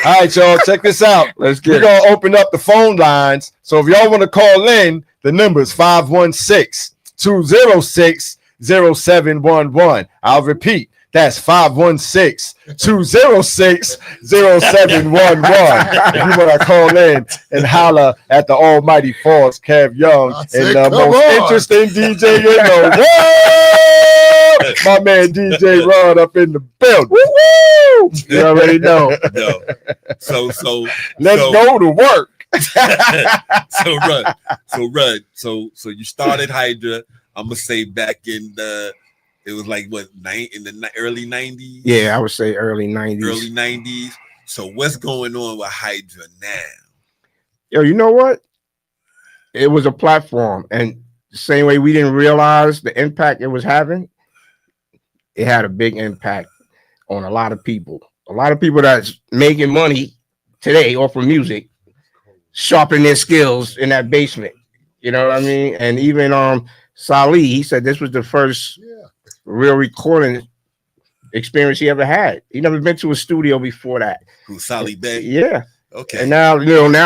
Speaker 4: All right, y'all, check this out. We're going to open up the phone lines. So if y'all want to call in, the number is 516-206-0711. I'll repeat. That's 516-206-0711. If you want to call in and holler at the almighty Force, Kev Young, and the most interesting DJ in the world, my man DJ Rod up in the building. Woo-woo! You already know.
Speaker 2: So
Speaker 4: let's go to work.
Speaker 2: So you started Hydra. I'm gonna say back in it was like what in the early 90s.
Speaker 5: Yeah, I would say early 90s.
Speaker 2: Early 90s. So what's going on with Hydra now?
Speaker 5: Yo, you know what? It was a platform, and the same way we didn't realize the impact it was having, it had a big impact on a lot of people. A lot of people that's making money today off of music, sharpening their skills in that basement. You know what I mean? And even Salih, he said this was the first real recording experience he ever had. He never been to a studio before that.
Speaker 2: Who, Salih Bey?
Speaker 5: Yeah.
Speaker 2: Okay.
Speaker 5: And now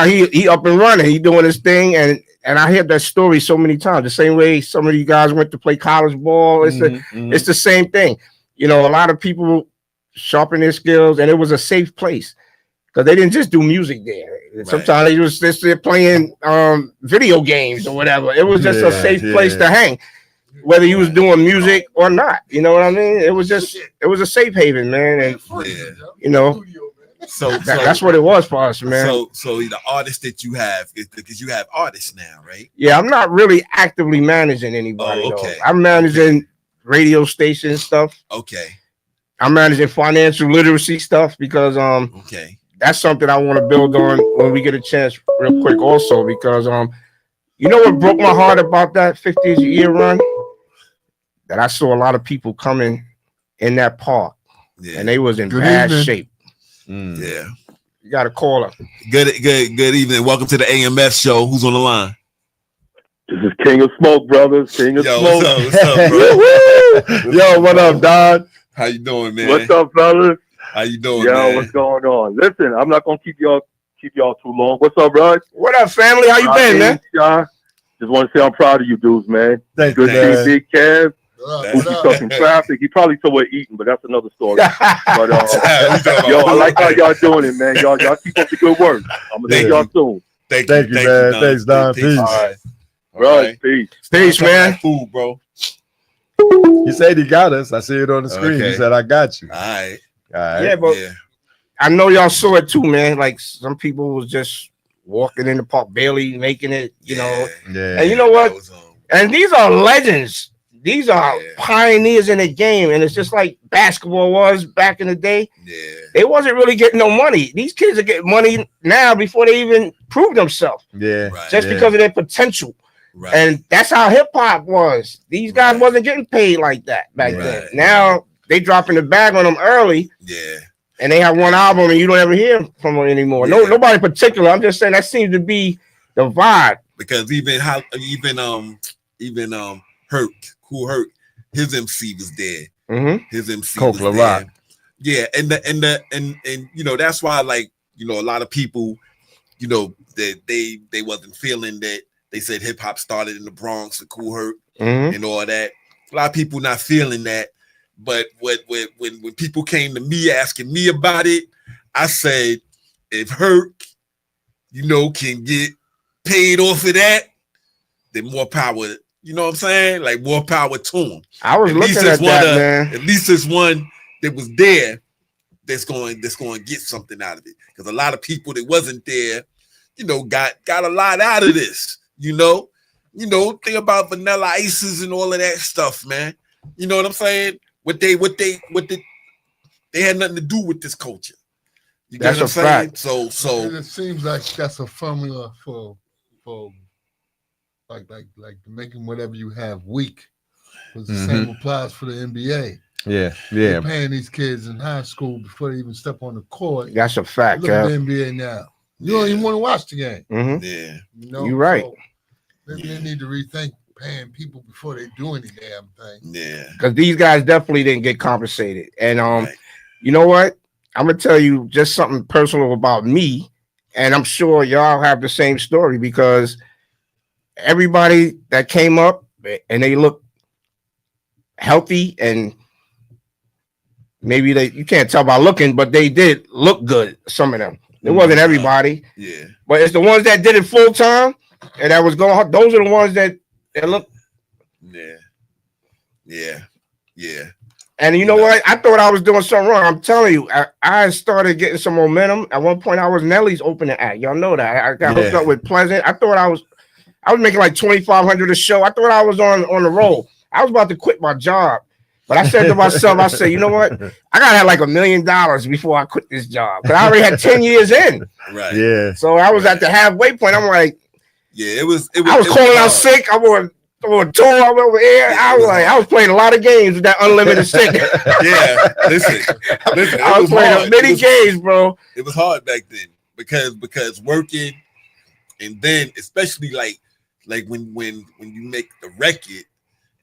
Speaker 5: he up and running. He doing his thing, and I heard that story so many times. The same way some of you guys went to play college ball. It's the same thing. A lot of people sharpen their skills, and it was a safe place because they didn't just do music there. Right. Sometimes they was just playing video games or whatever. It was just a safe place to hang, whether you was doing music or not. You know what I mean? It was a safe haven, man. And so that's what it was for us, man.
Speaker 2: So the artists that you have, because you have artists now, right?
Speaker 5: Yeah, I'm not really actively managing anybody.
Speaker 2: Oh, okay.
Speaker 5: I'm managing radio station stuff.
Speaker 2: Okay.
Speaker 5: I'm managing financial literacy stuff because
Speaker 2: Okay.
Speaker 5: that's something I want to build on when we get a chance real quick also because you know what broke my heart about that 50th year run? That I saw a lot of people coming in that park
Speaker 2: Yeah.
Speaker 5: and they was in
Speaker 3: Good
Speaker 5: bad
Speaker 3: evening.
Speaker 5: shape.
Speaker 2: Yeah.
Speaker 5: You got to call her.
Speaker 2: Good evening. Welcome to the AMF show. Who's on the line?
Speaker 6: This is King of Smoke, brothers. King of
Speaker 2: Yo,
Speaker 6: Smoke.
Speaker 2: what's up, bro?
Speaker 4: Yo, what up, Don?
Speaker 2: How you doing, man?
Speaker 6: What's up, fellas?
Speaker 2: How you doing,
Speaker 6: Yo,
Speaker 2: man?
Speaker 6: what's going on? Listen, I'm not gonna keep y'all too long. What's up, bro?
Speaker 5: What up, family? How you been, man?
Speaker 6: Shy. Just want to say I'm proud of you dudes, man.
Speaker 4: Thank
Speaker 6: Good
Speaker 4: you,
Speaker 6: to
Speaker 4: man.
Speaker 6: see Big Kev.
Speaker 3: What
Speaker 6: Who's
Speaker 3: up?
Speaker 6: stuck in traffic? He probably somewhere eating, but that's another story. But
Speaker 2: We talking about
Speaker 6: yo, I
Speaker 2: food.
Speaker 6: like how y'all doing it, man. Y'all keep up the good work. I'm gonna see
Speaker 2: Thank
Speaker 6: y'all soon.
Speaker 2: Thank
Speaker 4: Thank you, man. Thanks, Don. Peace.
Speaker 6: All right,
Speaker 2: All
Speaker 6: right. Peace.
Speaker 5: Peace, man.
Speaker 2: Food, bro.
Speaker 4: He said he got us. I see it on the screen.
Speaker 2: Okay.
Speaker 4: He said, I got you.
Speaker 2: All right.
Speaker 4: All right.
Speaker 5: Yeah, but
Speaker 2: Yeah.
Speaker 5: I know y'all saw it too, man. Like some people was just walking in the park, barely making it, you know.
Speaker 4: Yeah.
Speaker 5: And you know what?
Speaker 2: That was,
Speaker 5: And these are legends. These are
Speaker 2: Yeah.
Speaker 5: pioneers in the game. And it's just like basketball was back in the day.
Speaker 2: yeah.
Speaker 5: They wasn't really getting no money. These kids are getting money now before they even prove themselves,
Speaker 4: Yeah.
Speaker 2: Right.
Speaker 5: just
Speaker 4: Yeah.
Speaker 5: because of their potential.
Speaker 2: Right.
Speaker 5: And that's how hip hop was. These guys
Speaker 2: Right.
Speaker 5: wasn't getting paid like that back
Speaker 2: Right.
Speaker 5: then. Now they dropping the bag on them early,
Speaker 2: yeah.
Speaker 5: and they have one album, and you don't ever hear from them anymore.
Speaker 2: Yeah.
Speaker 5: Nobody particular. I'm just saying that seems to be the vibe.
Speaker 2: Because even Herc, Cool Herc, his MC was there.
Speaker 5: Mhm.
Speaker 2: His MC
Speaker 4: Coke
Speaker 2: was
Speaker 4: La
Speaker 2: there.
Speaker 4: Rock.
Speaker 2: Yeah, and you know that's why like you know a lot of people, you know, that they wasn't feeling that they said hip hop started in the Bronx with Cool Herc
Speaker 5: Mhm.
Speaker 2: and all that. A lot of people not feeling that. But when people came to me asking me about it, I said if Herc, you know, can get paid off of that, then more power. You know what I'm saying? Like more power to him.
Speaker 5: I was
Speaker 2: At least
Speaker 5: looking
Speaker 2: it's
Speaker 5: at
Speaker 2: one
Speaker 5: that,
Speaker 2: of-
Speaker 5: man.
Speaker 2: At least there's one that was there that's going to get something out of it. Because a lot of people that wasn't there, you know, got a lot out of this. You know, think about Vanilla Ices and all of that stuff, man. You know what I'm saying? What they had nothing to do with this culture. You get
Speaker 5: That's
Speaker 2: what I'm
Speaker 5: a
Speaker 2: saying?
Speaker 5: fact.
Speaker 2: So
Speaker 3: It seems like that's a formula for like making whatever you have weak. Because the same applies for the NBA.
Speaker 4: Yeah.
Speaker 3: They're
Speaker 4: Yeah.
Speaker 3: paying these kids in high school before they even step on the court.
Speaker 5: That's a fact,
Speaker 3: Look at
Speaker 5: Kev.
Speaker 3: the NBA now. You don't even want to watch the game.
Speaker 5: Mhm.
Speaker 2: yeah,
Speaker 3: You know,
Speaker 5: You're right.
Speaker 3: So maybe they need to rethink paying people before they do any damn thing.
Speaker 2: yeah.
Speaker 5: Because these guys definitely didn't get compensated. And
Speaker 2: Right.
Speaker 5: you know what? I'm gonna tell you just something personal about me, and I'm sure y'all have the same story because everybody that came up and they look healthy and maybe you can't tell by looking, but they did look good. Some of them. It wasn't everybody,
Speaker 2: Yeah.
Speaker 5: but it's the ones that did it full time and that was going. Those are the ones that look.
Speaker 2: Yeah. Yeah. Yeah.
Speaker 5: And you know what? I thought I was doing something wrong. I'm telling you, I started getting some momentum. At one point, I was Nelly's opening act. Y'all know that. I got hooked
Speaker 4: Yeah.
Speaker 5: up with Pleasant. I thought I was making like $2,500 a show. I thought I was on the roll. I was about to quit my job. But I said to myself, I said, you know what? I gotta have like $1 million before I quit this job. Because I already had 10 years in.
Speaker 2: Right.
Speaker 4: Yeah.
Speaker 5: So I was at the halfway point. I'm like,
Speaker 2: Yeah. It was
Speaker 5: I was calling out
Speaker 2: hard.
Speaker 5: sick. I'm on tour. I'm over here.
Speaker 2: Yeah,
Speaker 5: I was like, I was playing a lot of games with that unlimited sick.
Speaker 2: Yeah. Listen.
Speaker 5: I was playing many games, bro.
Speaker 2: It was hard back then because working, and then especially like when you make the record,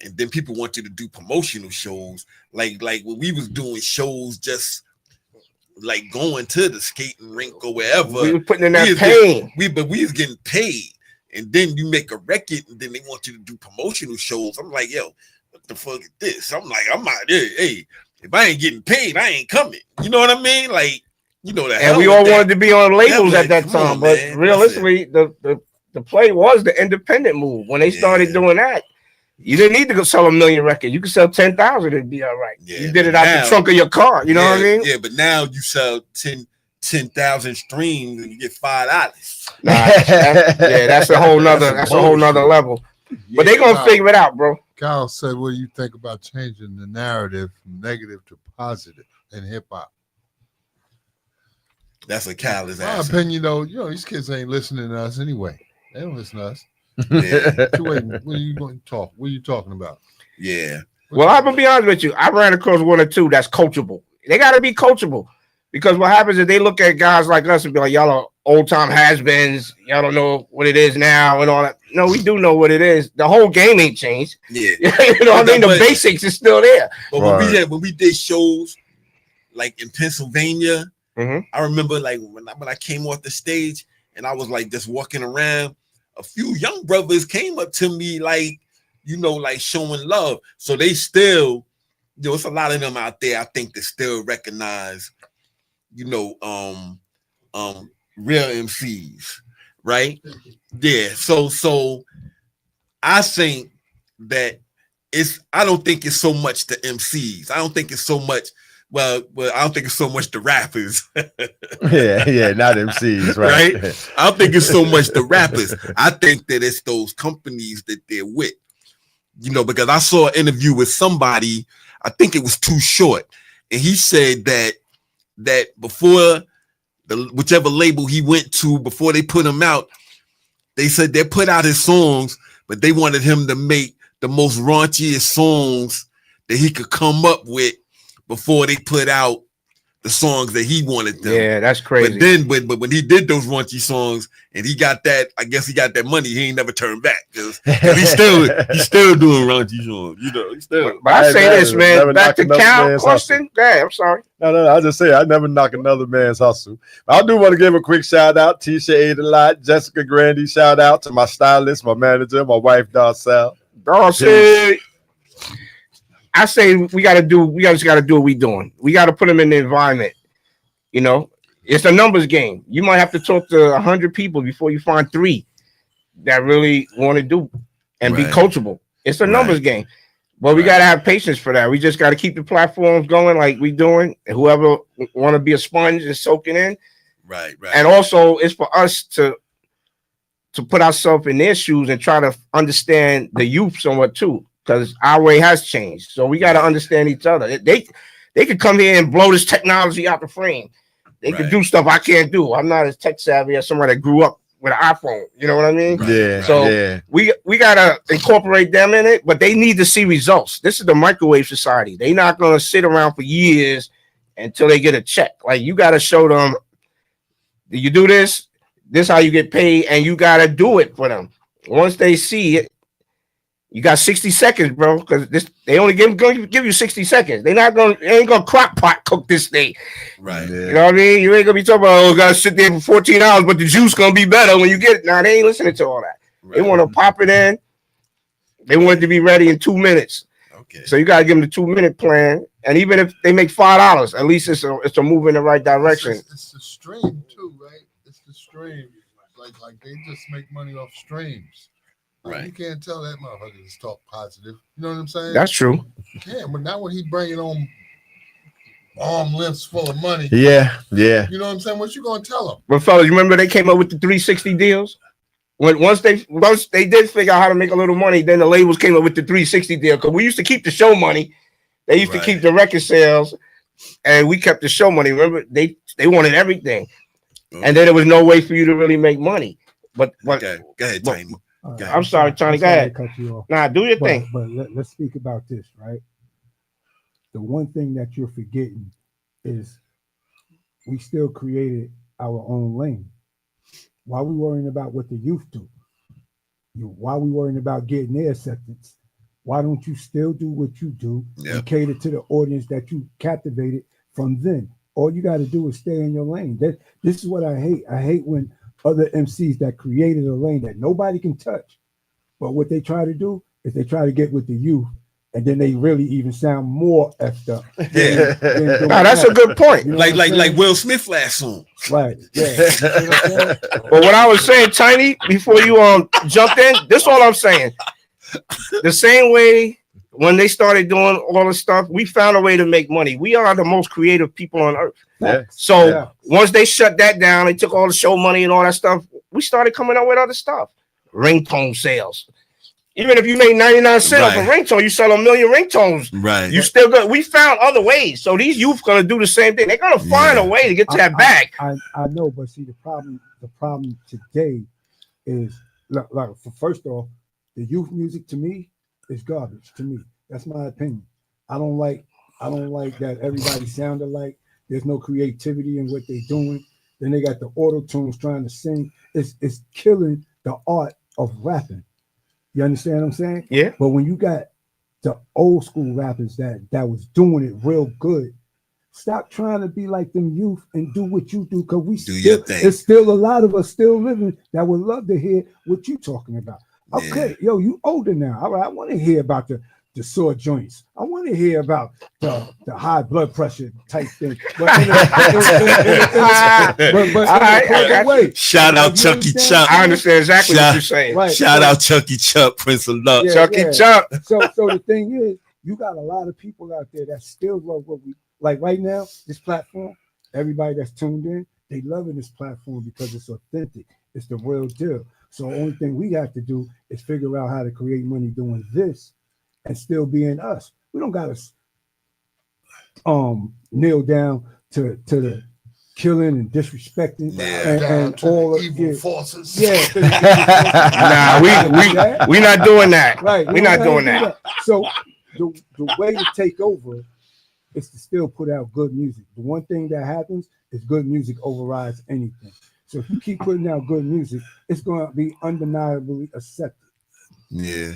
Speaker 2: and then people want you to do promotional shows, like when we was doing shows, just like going to the skating rink or wherever.
Speaker 5: We were putting in that
Speaker 2: was
Speaker 5: pain.
Speaker 2: we was getting paid, and then you make a record, and then they want you to do promotional shows. I'm like, yo, what the fuck is this? I'm like, I'm out there. Hey, if I ain't getting paid, I ain't coming. You know what I mean? Like, you know that.
Speaker 5: And we all wanted to be on labels
Speaker 2: Yeah,
Speaker 5: at that
Speaker 2: come
Speaker 5: time,
Speaker 2: on,
Speaker 5: but
Speaker 2: man.
Speaker 5: realistically, the play was the independent move. When they started
Speaker 2: Yeah.
Speaker 5: doing that, you didn't need to go sell 1 million records. You could sell 10,000, it'd be all right.
Speaker 2: Yeah,
Speaker 5: You did it
Speaker 2: but
Speaker 5: out
Speaker 2: now-
Speaker 5: the trunk of your car. You know what I mean?
Speaker 2: Yeah, but now you sell 10,000 streams and you get $5.
Speaker 5: Nah, that's a whole nother level. But they gonna figure it out, bro.
Speaker 3: Kyle said, "What do you think about changing the narrative from negative to positive in hip hop?"
Speaker 2: That's a callous
Speaker 3: My
Speaker 2: answer.
Speaker 3: opinion, though, these kids ain't listening to us anyway. They don't listen to us.
Speaker 2: Yeah.
Speaker 3: So wait, when are you going to talk? What are you talking about?
Speaker 2: Yeah.
Speaker 5: Well, I'm gonna be honest with you. I ran across one or two that's coachable. They gotta be coachable because what happens is they look at guys like us and be like, y'all are old time has-beens. Y'all don't know what it is now and all that. No, we do know what it is. The whole game ain't changed.
Speaker 2: Yeah.
Speaker 5: You know what I mean? The
Speaker 2: But-
Speaker 5: basics is still there.
Speaker 2: But when we did shows like in Pennsylvania,
Speaker 5: Mhm.
Speaker 2: I remember like when I came off the stage and I was like just walking around, a few young brothers came up to me like, like showing love. So they still, it's a lot of them out there, I think, that still recognize, real MCs, right? Yeah. So I think that I don't think it's so much the MCs. I don't think it's so much. Well, I don't think it's so much the rappers.
Speaker 4: yeah, not MCs, right?
Speaker 2: Right? I don't think it's so much the rappers. I think that it's those companies that they're with. Because I saw an interview with somebody, I think it was Too Short, and he said that before whichever label he went to, before they put him out, they said they put out his songs, but they wanted him to make the most raunchiest songs that he could come up with before they put out the songs that he wanted them.
Speaker 5: Yeah, that's crazy.
Speaker 2: But when he did those raunchy songs and he got that, I guess he got that money, he ain't never turned back because he's still doing raunchy songs. He's still.
Speaker 5: But I say this, man.
Speaker 4: never
Speaker 5: Back to
Speaker 4: knock another
Speaker 5: Cal
Speaker 4: man's
Speaker 5: question. Yeah, I'm sorry.
Speaker 4: No, I just say I never knock another man's hustle. But I do want to give a quick shout out. Tisha ate a lot. Jessica Grandy, shout out to my stylist, my manager, my wife, Darcel.
Speaker 5: I say we just got to do what we doing. We got to put them in the environment. It's a numbers game. You might have to talk to 100 people before you find 3 that really want to do and be
Speaker 2: Right.
Speaker 5: coachable. It's a numbers game, but we got to have patience for that. We just got to keep the platforms going like we doing. And whoever want to be a sponge and soaking in.
Speaker 2: Right.
Speaker 5: And also, it's for us to put ourselves in their shoes and try to understand the youth somewhat too, because our way has changed. So we got to understand each other. They could come here and blow this technology out the frame. They could do stuff I can't do. I'm not as tech savvy as somebody that grew up with an iPhone. You know what I mean?
Speaker 4: Yeah.
Speaker 5: So
Speaker 4: yeah.
Speaker 5: we gotta incorporate them in it, but they need to see results. This is the microwave society. They're not gonna sit around for years until they get a check. Like you gotta show them, you do this, this is how you get paid, and you gotta do it for them. Once they see it, you got 60 seconds, bro, because they only gonna give you 60 seconds. They ain't gonna crock pot cook this thing.
Speaker 2: Right.
Speaker 4: Yeah.
Speaker 5: You know what I mean? You ain't gonna be talking about, gotta sit there for 14 hours, but the juice gonna be better when you get it. Nah, they ain't listening to all that.
Speaker 2: Right.
Speaker 5: They want to pop it in. They want it to be ready in 2 minutes.
Speaker 2: Okay.
Speaker 5: So you gotta give them the 2-minute plan. And even if they make $5, at least it's a move in the right direction.
Speaker 3: It's the stream too, right? It's the stream. Like they just make money off streams.
Speaker 2: Right.
Speaker 3: You can't tell that motherfucker to talk positive. You know what I'm saying?
Speaker 5: That's true.
Speaker 3: Yeah, but now when he bringing on arm lengths full of money,
Speaker 4: Yeah.
Speaker 3: you know what I'm saying? What you gonna tell him?
Speaker 5: But fellas, you remember they came up with the 360 deals? Once they did figure out how to make a little money, then the labels came up with the 360 deal. Because we used to keep the show money. They used to
Speaker 2: Right.
Speaker 5: keep the record sales, and we kept the show money. Remember, they wanted everything. And then there was no way for you to really make money. But
Speaker 2: Okay. Go ahead,
Speaker 5: but-
Speaker 2: Tiny.
Speaker 5: I'm sorry, Tony, go ahead.
Speaker 7: Cut you off.
Speaker 5: Nah, do your thing.
Speaker 7: But let's speak about this, right? The one thing that you're forgetting is we still created our own lane. Why we worrying about what the youth do? Why we worrying about getting their acceptance? Why don't you still do what you do
Speaker 2: Yeah.
Speaker 7: and cater to the audience that you captivated from then? All you got to do is stay in your lane. This is what I hate. I hate when other MCs that created a lane that nobody can touch. But what they try to do is they try to get with the youth, and then they really even sound more effed up.
Speaker 2: Yeah.
Speaker 5: Nah, that's a good point.
Speaker 7: You know
Speaker 2: Like
Speaker 7: what I'm saying?
Speaker 2: Will Smith last song.
Speaker 7: Right. Yeah. You know what I'm saying?
Speaker 5: But what I was saying, Tiny, before you jumped in, this is all I'm saying. The same way when they started doing all the stuff, we found a way to make money. We are the most creative people on earth.
Speaker 4: Yeah.
Speaker 5: So
Speaker 7: Yeah.
Speaker 5: once they shut that down, they took all the show money and all that stuff. We started coming up with other stuff, ringtone sales. Even if you make 99 cents off a
Speaker 2: Right.
Speaker 5: ringtone, you sell 1 million ringtones.
Speaker 2: Right.
Speaker 5: You still got. We found other ways. So these youth gonna do the same thing. They're gonna find a way to get to that bag.
Speaker 7: I know, but see the problem today is like first off, the youth music to me is garbage. To me, that's my opinion. I don't like that everybody sound alike. There's no creativity in what they're doing. Then they got the auto tunes trying to sing. It's killing the art of rapping. You understand what I'm saying?
Speaker 5: Yeah.
Speaker 7: But when you got the old school rappers that was doing it real good, stop trying to be like them youth and do what you do, because we
Speaker 2: Do your
Speaker 7: still,
Speaker 2: thing.
Speaker 7: there's still a lot of us still living that would love to hear what you talking about. Okay, yo, you older now. All right, I want to hear about the sore joints. I want to hear about the high blood pressure type thing. But in a way.
Speaker 2: Shout out Chucky Chuck.
Speaker 5: I understand exactly what you're saying.
Speaker 7: Right.
Speaker 2: Shout out Chucky Chuck, Prince of Love.
Speaker 7: Yeah,
Speaker 5: Chucky
Speaker 7: yeah.
Speaker 5: Chuck.
Speaker 7: So the thing is, you got a lot of people out there that still love what we like right now. This platform, everybody that's tuned in, they loving this platform because it's authentic. It's the real deal. So the only thing we have to do is figure out how to create money doing this and still being us. We don't gotta kneel down to the killing and disrespecting and all of
Speaker 3: evil forces.
Speaker 7: Yeah.
Speaker 5: Nah, we not doing that.
Speaker 7: Right.
Speaker 5: We're not doing that.
Speaker 7: So the way to take over is to still put out good music. The one thing that happens is good music overrides anything. So if you keep putting out good music, it's going to be undeniably accepted.
Speaker 2: Yeah.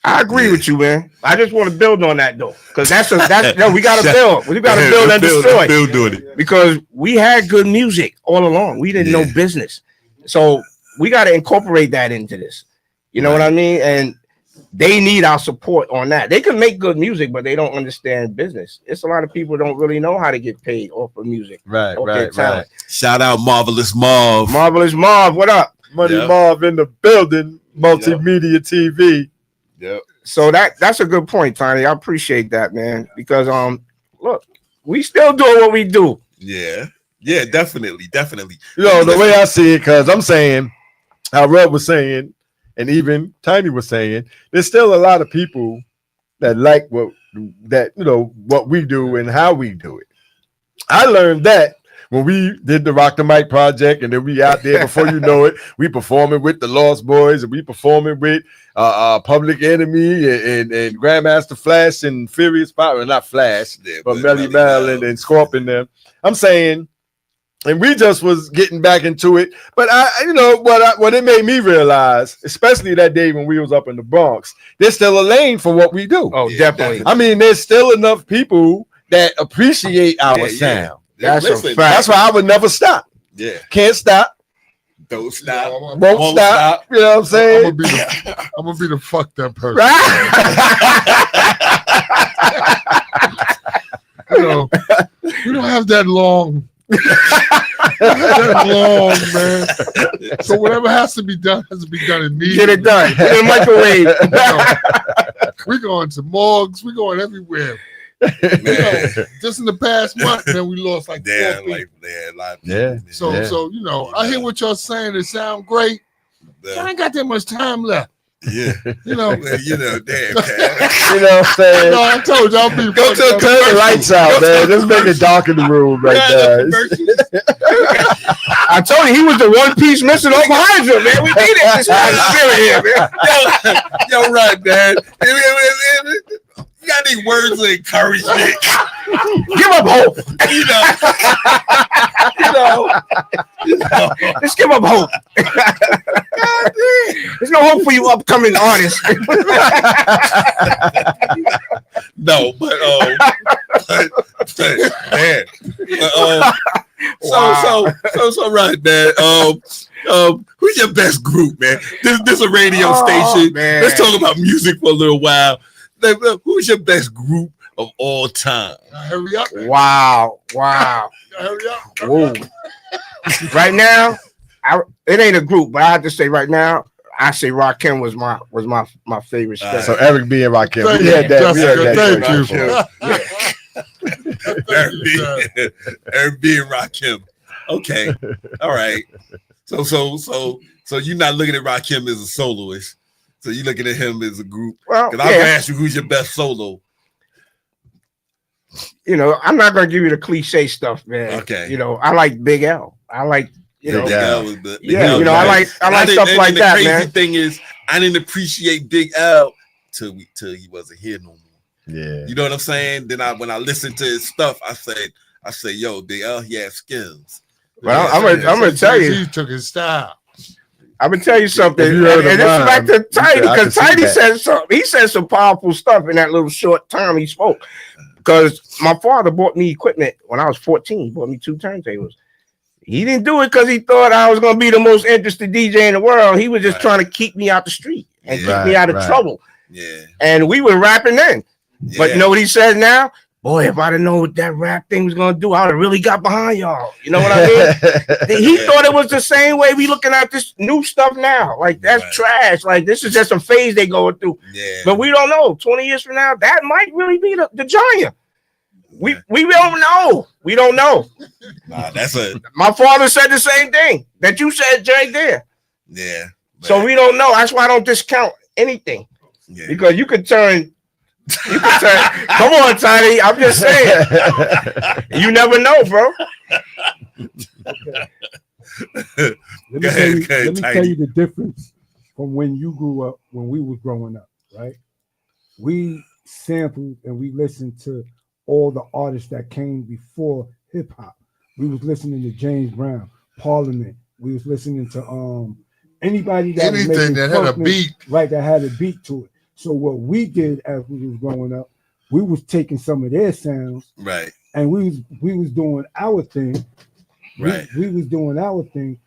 Speaker 5: I agree with you, man. I just want to build on that though, because we got to build. We got to build and destroy.
Speaker 2: Build doing it.
Speaker 5: Because we had good music all along. We didn't know business, so we got to incorporate that into this. You know what I mean? And they need our support on that. They can make good music, but they don't understand business. It's a lot of people don't really know how to get paid off of music.
Speaker 8: Right,
Speaker 5: off their talent.
Speaker 2: Shout out Marvelous Marv.
Speaker 5: Marvelous Marv, what up?
Speaker 8: Money
Speaker 2: Yeah.
Speaker 8: Marv in the building, multimedia TV.
Speaker 2: Yep.
Speaker 5: So that's a good point, Tiny. I appreciate that, man. Because look, we still doing what we do.
Speaker 2: Yeah. Yeah, definitely.
Speaker 8: You know, the way I see it, because I'm saying, how Rub was saying, and even Tiny was saying, there's still a lot of people that like what we do and how we do it. I learned that when we did the Rock the Mic project, and then we out there before you know it, we performing with the Lost Boys, and we performing with Public Enemy and Grandmaster Flash and Furious Power, not Flash, but Melly Mel and Scorpion them. I'm saying, and we just was getting back into it, but what it made me realize, especially that day when we was up in the Bronx, there's still a lane for what we do.
Speaker 5: Oh, definitely.
Speaker 8: I mean, there's still enough people that appreciate our sound.
Speaker 5: That's a
Speaker 2: Listen,
Speaker 5: fact.
Speaker 8: That's why I would never stop.
Speaker 2: Yeah.
Speaker 8: Can't stop.
Speaker 2: Don't stop.
Speaker 8: Won't stop. You know what I'm saying?
Speaker 3: I'm gonna be the fuck that person. You know, we don't have that long. Man. So whatever has to be done immediately.
Speaker 5: Get it done. Put it in the microwave.
Speaker 3: We're going to morgues. We're going everywhere. Just in the past month, man, we lost like 4 people. So I hear what y'all saying. It sound great. I ain't got that much time left.
Speaker 2: Yeah.
Speaker 3: You know.
Speaker 2: Damn, man.
Speaker 8: You know what I'm saying?
Speaker 3: No, I told y'all be
Speaker 8: Go to turn the lights out, man. Just make it dark in the room right there.
Speaker 5: I told you he was the one piece missing off Hydra, man. We needed this kind of spirit here, man.
Speaker 2: Yo, right, man. You got any words of encouragement?
Speaker 5: Give up hope. Just give up hope. There's no hope for you upcoming artists.
Speaker 2: No, but man. So right, man. Who's your best group, man? This is a radio station.
Speaker 5: Man.
Speaker 2: Let's talk about music for a little while. Who's your best group of all time?
Speaker 3: Hurry up.
Speaker 5: Wow.
Speaker 3: Hurry up.
Speaker 5: Whoa. Right now, it ain't a group, but I have to say right now, I say Rakim was my favorite.
Speaker 8: So Eric B and Rakim.
Speaker 3: Thank
Speaker 8: We had that.
Speaker 2: Eric B and Rakim. Okay. All right. So you're not looking at Rakim as a soloist. So you looking at him as a group?
Speaker 5: Well,
Speaker 2: because I was asked you who's your best solo.
Speaker 5: You know, I'm not gonna give you the cliche stuff, man.
Speaker 2: Okay.
Speaker 5: You know, I like Big L. I like, you know,
Speaker 2: Big L was the,
Speaker 5: you know, I like stuff like that,
Speaker 2: man.
Speaker 5: man.
Speaker 2: The crazy thing is, I didn't appreciate Big L till he wasn't here no more.
Speaker 8: Yeah.
Speaker 2: You know what I'm saying? Then when I listened to his stuff, I said, yo, Big L, he has skills.
Speaker 5: Well, I'm gonna tell you,
Speaker 3: he took his style.
Speaker 5: I'm gonna tell you something, and this is back to Tiny, because Tiny said something. He said some powerful stuff in that little short time he spoke. Because my father bought me equipment when I was 14. He bought me 2 turntables. He didn't do it because he thought I was gonna be the most interested DJ in the world. He was just trying to keep me out the street and keep me out of trouble.
Speaker 2: Yeah.
Speaker 5: And we were rapping then.
Speaker 2: Yeah.
Speaker 5: But you know what he says now? Boy, if I'd have known what that rap thing was gonna do, I would have really got behind y'all. You know what I mean? He thought it was the same way we looking at this new stuff now. Like, that's trash. Like, this is just a phase they going through.
Speaker 2: Yeah.
Speaker 5: But we don't know. 20 years from now, that might really be the giant. We don't know. We don't know.
Speaker 2: Nah, that's a.
Speaker 5: My father said the same thing that you said, Jay. There.
Speaker 2: Yeah.
Speaker 5: So we don't know. That's why I don't discount anything.
Speaker 2: Yeah.
Speaker 5: Because you could turn. Come on, Tiny. I'm just saying. You never know, bro.
Speaker 7: Let me tell you the difference from when you grew up, when we was growing up, right? We sampled and we listened to all the artists that came before hip hop. We was listening to James Brown, Parliament. We was listening to anybody that
Speaker 3: anything that had a beat,
Speaker 7: right? That had a beat to it. So what we did as we was growing up, we was taking some of their sounds,
Speaker 2: right,
Speaker 7: and we was doing our thing,
Speaker 2: right.
Speaker 7: We was doing our thing,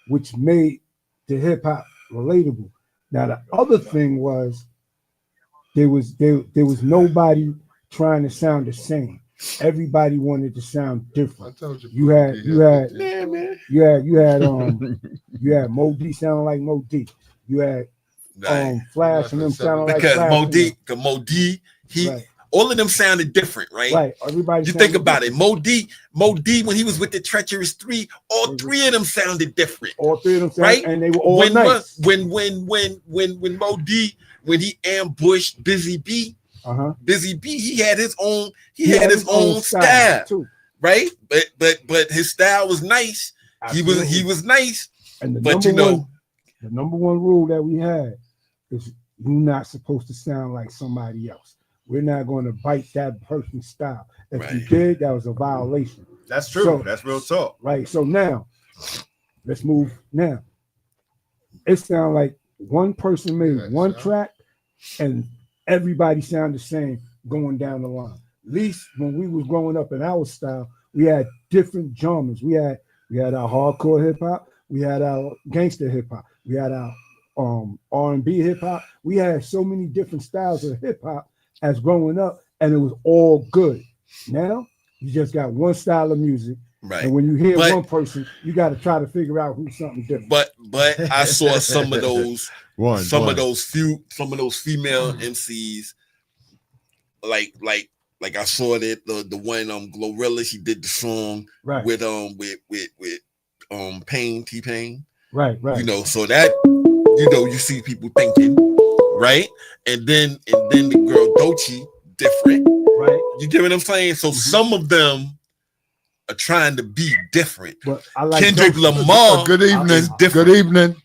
Speaker 7: which made the hip hop relatable. Now the other thing was there was nobody trying to sound the same. Everybody wanted to sound different. You had Mo D sounding like Mo D. You had Flash and them sounding like Flash.
Speaker 2: Because Mo D, all of them sounded different, right?
Speaker 7: Right. Everybody.
Speaker 2: You think about it. Mo D, when he was with the Treacherous 3, all 3 of them sounded different.
Speaker 7: All 3 of them sounded,
Speaker 2: right?
Speaker 7: And they were all nice.
Speaker 2: When Mo D, when he ambushed Busy B, Busy B, he had his own style
Speaker 7: too.
Speaker 2: Right? But his style was nice. Absolutely. He was nice.
Speaker 7: And the number one rule that we had is you're not supposed to sound like somebody else. We're not going to bite that person's style. If you did, that was a violation.
Speaker 8: That's true. So, that's real talk.
Speaker 7: Right. So now, let's move. Now, it sounds like one person made one track and everybody sounded the same going down the line. At least when we was growing up in our style, we had different genres. We had our hardcore hip hop. We had our gangster hip hop. We had our R&B hip hop. We had so many different styles of hip hop as growing up, and it was all good. Now you just got one style of music,
Speaker 2: right?
Speaker 7: And when you hear one person, you got to try to figure out who's something different.
Speaker 2: But I saw some of those of those female MCs, like I saw that the one Glorilla, she did the song with T-Pain.
Speaker 7: Right.
Speaker 2: You know, so that you see people thinking, right? And then the girl Doechii, different.
Speaker 7: Right.
Speaker 2: You get what I'm saying? So some of them are trying to be different.
Speaker 7: But I like
Speaker 2: Kendrick Lamar.
Speaker 3: Good evening. Good evening.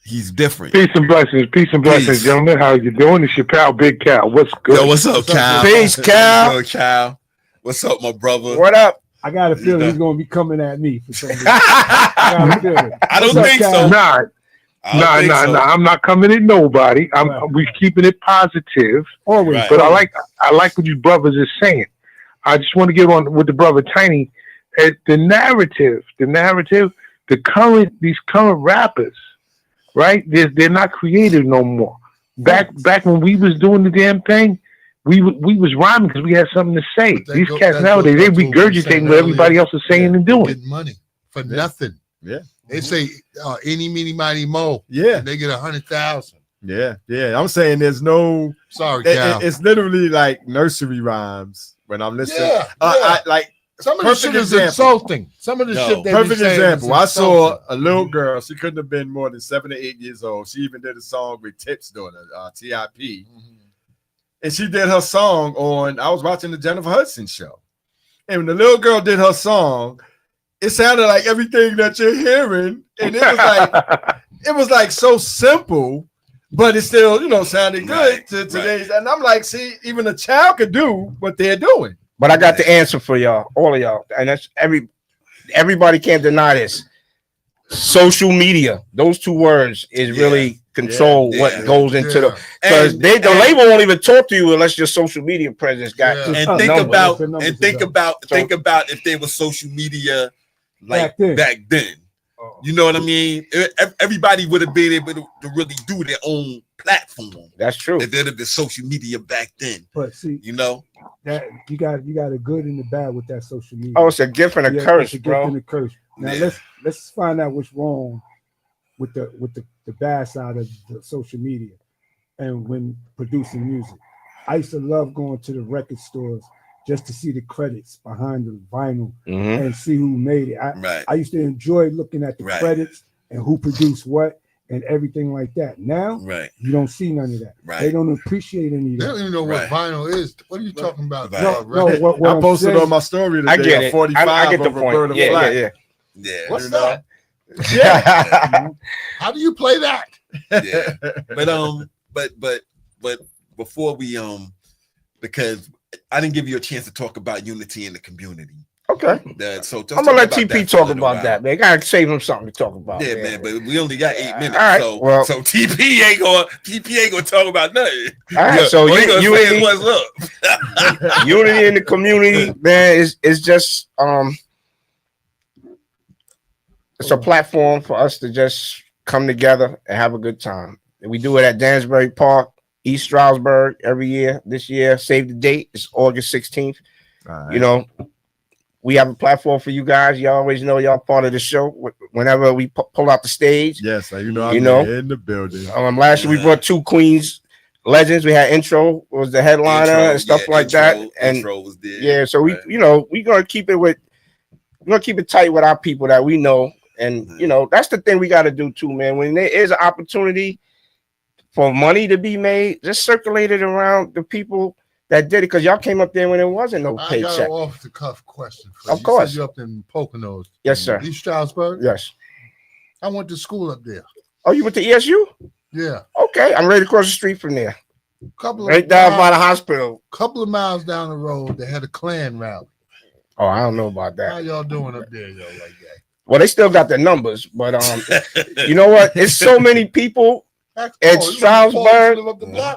Speaker 2: He's different.
Speaker 9: Peace and blessings, gentlemen. How you doing? It's your pal, Big Cal. What's good?
Speaker 2: Yo, what's up, Cal?
Speaker 5: Peace, Cal.
Speaker 2: Yo, Cal. What's up, my brother?
Speaker 5: What up?
Speaker 7: I got a feeling he's going to be coming at me for some reason. I
Speaker 2: don't think so.
Speaker 9: Nah. I'm not coming at nobody. We keeping it positive.
Speaker 7: Always.
Speaker 9: But I like what you brothers are saying. I just want to get on with the brother Tiny. The narrative, these current rappers, right? They're not creative no more. Back when we was doing the damn thing, we was rhyming because we had something to say. These cats nowadays, they regurgitating what everybody else is saying and doing.
Speaker 3: Get money for nothing.
Speaker 8: Yeah.
Speaker 3: They say any, meeny, miny, mo.
Speaker 8: Yeah.
Speaker 3: And they get 100,000.
Speaker 8: Yeah. I'm saying there's no.
Speaker 3: Sorry, Cal.
Speaker 8: It's literally like nursery rhymes when I'm listening.
Speaker 3: Yeah. Some of the shit is insulting. Some of the shit they
Speaker 8: perfect
Speaker 3: be saying
Speaker 8: example.
Speaker 3: is
Speaker 8: I saw
Speaker 3: insulting.
Speaker 8: a little girl. She couldn't have been more than 7 or 8 years old. She even did a song with Tip's daughter, TIP. And she did her song on, I was watching the Jennifer Hudson show. And when the little girl did her song, it sounded like everything that you're hearing. And it was like so simple, but it still, sounded good to today's. And I'm like, see, even a child could do what they're doing.
Speaker 5: But I got the answer for y'all, all of y'all. And that's everybody can't deny this. Social media, those 2 words is really control what goes into the, because the label won't even talk to you unless your social media presence got
Speaker 2: and think about if there was social media like back then. You know what I mean? Everybody would have been able to really do their own platform.
Speaker 5: That's true.
Speaker 2: If there'd have been social media back then.
Speaker 7: But see,
Speaker 2: that
Speaker 7: you got a good and the bad with that social media.
Speaker 5: Oh, it's a gift and a curse,
Speaker 7: it's a
Speaker 5: bro.
Speaker 7: gift and a curse. Now let's find out what's wrong with the bad side of the social media and when producing music. I used to love going to the record stores just to see the credits behind the vinyl and see who made it. I used to enjoy looking at the credits and who produced what and everything like that. Now, you don't see none of that. They don't appreciate any of that.
Speaker 3: They don't even know what vinyl is. What are you talking about?
Speaker 8: What I posted on my story today.
Speaker 5: I get it.
Speaker 8: 45
Speaker 5: I get the
Speaker 8: of
Speaker 5: point.
Speaker 8: Roberta Flack.
Speaker 2: Yeah.
Speaker 3: What's that?
Speaker 8: Yeah.
Speaker 3: How do you play that?
Speaker 2: Yeah. But before we because I didn't give you a chance to talk about unity in the community.
Speaker 5: Okay.
Speaker 2: So
Speaker 5: I'm gonna let TP talk about that, man. Gotta save him something to talk about.
Speaker 2: Yeah, man. But we only got 8 minutes.
Speaker 5: All right,
Speaker 2: so TP ain't gonna talk about nothing.
Speaker 5: All right, so
Speaker 2: unity, what's up?
Speaker 5: Unity in the community, man, is just it's a platform for us to just come together and have a good time. And we do it at Dansbury Park, East Stroudsburg, every year. This year, save the date. It's August 16th. Right. We have a platform for you guys. You always know y'all part of the show. Whenever we pull out the stage.
Speaker 8: Yes, I'm in the building.
Speaker 5: Last year we brought 2 Queens legends. We had Intro was the headliner and stuff like that. And Intro was there. Yeah, so we gonna keep it tight with our people that we know. And that's the thing we got to do too, man. When there is an opportunity for money to be made, just circulate it around the people that did it, because y'all came up there when there wasn't no paycheck.
Speaker 3: I got an off-the-cuff question for you.
Speaker 5: Of course.
Speaker 3: You up in Poconos.
Speaker 5: Yes, sir.
Speaker 3: East Stroudsburg?
Speaker 5: Yes.
Speaker 3: I went to school up there.
Speaker 5: Oh, you went to ESU?
Speaker 3: Yeah.
Speaker 5: Okay, I'm right across the street from there. Right down by the hospital.
Speaker 3: Couple of miles down the road, they had a Klan rally.
Speaker 5: Oh, I don't know about that.
Speaker 3: How y'all doing up there, like that?
Speaker 5: Well, they still got their numbers, but you know what? It's so many people at Stroudsburg.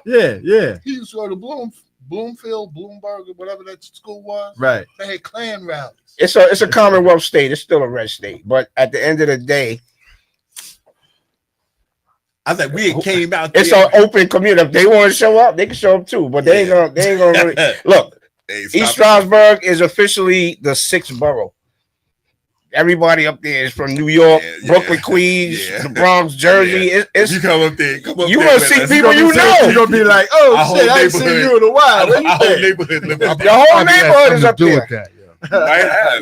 Speaker 8: Yeah.
Speaker 3: He used to go to Bloomfield, Bloomberg, or whatever that school was.
Speaker 8: Right.
Speaker 3: They had Klan rallies.
Speaker 5: It's a Commonwealth state. It's still a red state, but at the end of the day,
Speaker 2: I was like, we came out there.
Speaker 5: It's an open community. If they want to show up, they can show up too. But they ain't gonna really look. East Stroudsburg is officially the 6th borough. Everybody up there is from New York, Brooklyn, Queens, the Bronx, Jersey. It's
Speaker 2: you come up there.
Speaker 5: You gonna see people you know.
Speaker 8: You're gonna be like, oh shit, I ain't seen you in a while.
Speaker 2: Our whole neighborhood
Speaker 5: the whole neighborhood is up there.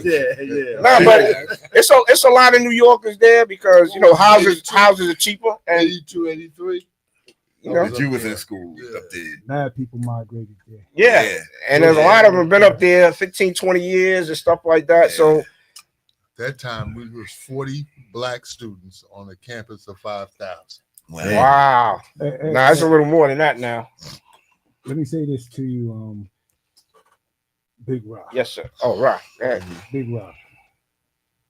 Speaker 8: Yeah.
Speaker 5: Nah, but it's a lot of New Yorkers there because houses are cheaper. And
Speaker 3: 82, 83.
Speaker 2: You was in school up there.
Speaker 7: Mad people migrated there.
Speaker 5: Yeah. And there's a lot of them been up there 15, 20 years and stuff like that. So
Speaker 3: that time we was 40 black students on a campus of 5,000.
Speaker 5: Wow. Now it's a little more than that now.
Speaker 7: Let me say this to you, Big Rock.
Speaker 5: Yes, sir. Oh, Rock.
Speaker 7: Big Rock.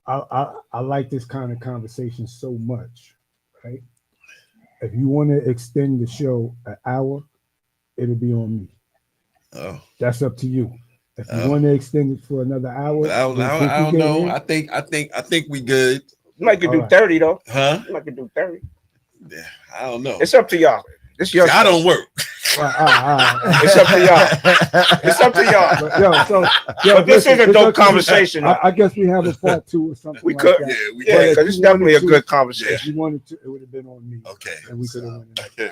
Speaker 7: I like this kind of conversation so much, right? If you want to extend the show an hour, it'll be on me.
Speaker 2: Oh,
Speaker 7: that's up to you. If you want to extend it for another hour,
Speaker 2: I don't know. I think we good.
Speaker 5: You might could do 30 though.
Speaker 2: Huh?
Speaker 5: You might could do 30.
Speaker 2: Yeah, I don't know.
Speaker 5: It's up to y'all. It's your.
Speaker 2: I don't work.
Speaker 5: It's up to y'all. It's up to y'all. But this is a dope conversation.
Speaker 7: I guess we have a part 2 or something.
Speaker 5: We could.
Speaker 7: Like
Speaker 5: that. Yeah, because it's definitely a good conversation.
Speaker 7: If you wanted to, it would have been on me.
Speaker 2: Okay.
Speaker 7: And we could have went in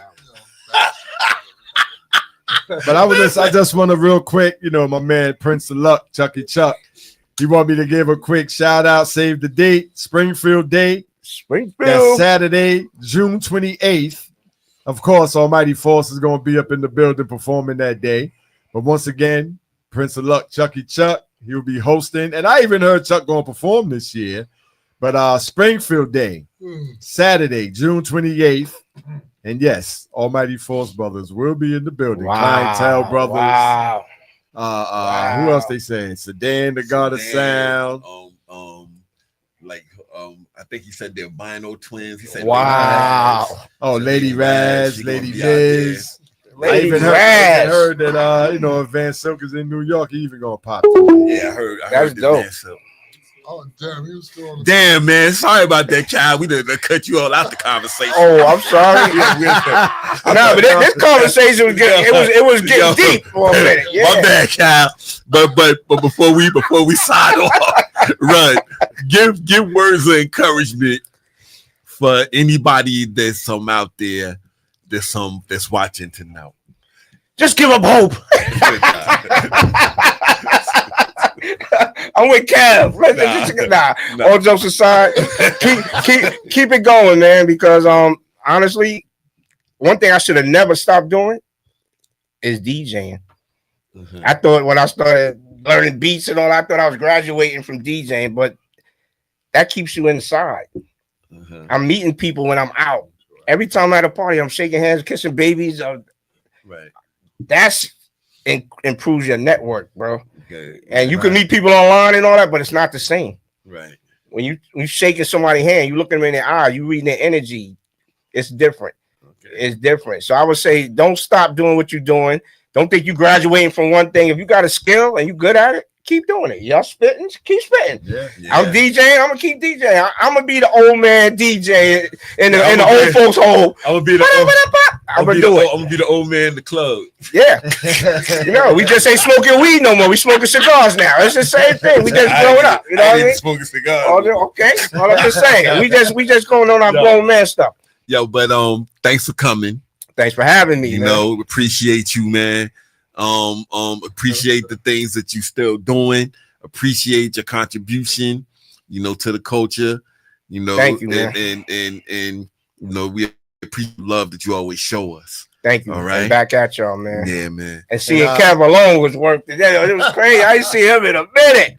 Speaker 8: But I just want to real quick, my man Prince of Luck, Chucky Chuck, You want me to give a quick shout out, save the date, Springfield Day. That's Saturday, June 28th. Of course, Almighty Force is going to be up in the building performing that day. But once again, Prince of Luck, Chucky Chuck, he'll be hosting. And I even heard Chuck going to perform this year. But Springfield Day, Saturday, June 28th. And yes, Almighty Force Brothers will be in the building. Clientele Brothers.
Speaker 5: Wow.
Speaker 8: Who else they saying? Sedan, the God of Sound.
Speaker 2: I think he said they're Albino twins. He said,
Speaker 5: wow.
Speaker 8: Lady Raz, Lady Biz. I even heard that Van Silk is in New York. He even gonna pop.
Speaker 2: Yeah, I heard
Speaker 5: that's dope.
Speaker 3: Oh damn, he was still on the
Speaker 2: damn, man. Sorry about that, child. We done cut you all out the conversation.
Speaker 5: Oh, I'm sorry. No, but this conversation was getting getting deep for a minute. Yeah.
Speaker 2: My bad, child. But before we sign off, Run, give words of encouragement for anybody that's out there that's watching tonight.
Speaker 5: Just give up hope. I'm with Kev. Nah. All jokes aside, keep it going, man. Because honestly, one thing I should have never stopped doing is DJing. Mm-hmm. I thought when I started learning beats and all, I thought I was graduating from DJing, but that keeps you inside. Mm-hmm. I'm meeting people when I'm out. Every time I'm at a party, I'm shaking hands, kissing babies.
Speaker 2: Right.
Speaker 5: That's improves your network, bro. Okay. And you can meet people online and all that, but it's not the same.
Speaker 2: Right.
Speaker 5: When you shaking somebody's hand, you looking them in their eye, you reading their energy. It's different. Okay. It's different. So I would say, don't stop doing what you're doing. Don't think you graduating from one thing. If you got a skill and you good at it, keep doing it. Y'all spitting, keep spitting. Yeah. I'm DJing. I'm gonna keep DJing. I'm gonna be the old man DJ in the old folks' home.
Speaker 2: I'm gonna be the
Speaker 5: I'm gonna do it.
Speaker 2: I'm gonna be the old man in the club.
Speaker 5: Yeah. We just ain't smoking weed no more. We smoking cigars now. It's the same thing. We just growing up. You know what I mean?
Speaker 2: Smoking cigars.
Speaker 5: Okay. All I'm just saying. We just going on our grown man stuff.
Speaker 2: Yo, but thanks for coming.
Speaker 5: Thanks for having me.
Speaker 2: Appreciate you, man. Appreciate the things that you still doing. Appreciate your contribution, to the culture.
Speaker 5: Thank you, man.
Speaker 2: And we appreciate the love that you always show us.
Speaker 5: Thank you.
Speaker 2: All right.
Speaker 5: Back at y'all, man.
Speaker 2: Yeah, man.
Speaker 5: And seeing Kev alone was worth it. It was crazy. I didn't see him in a minute.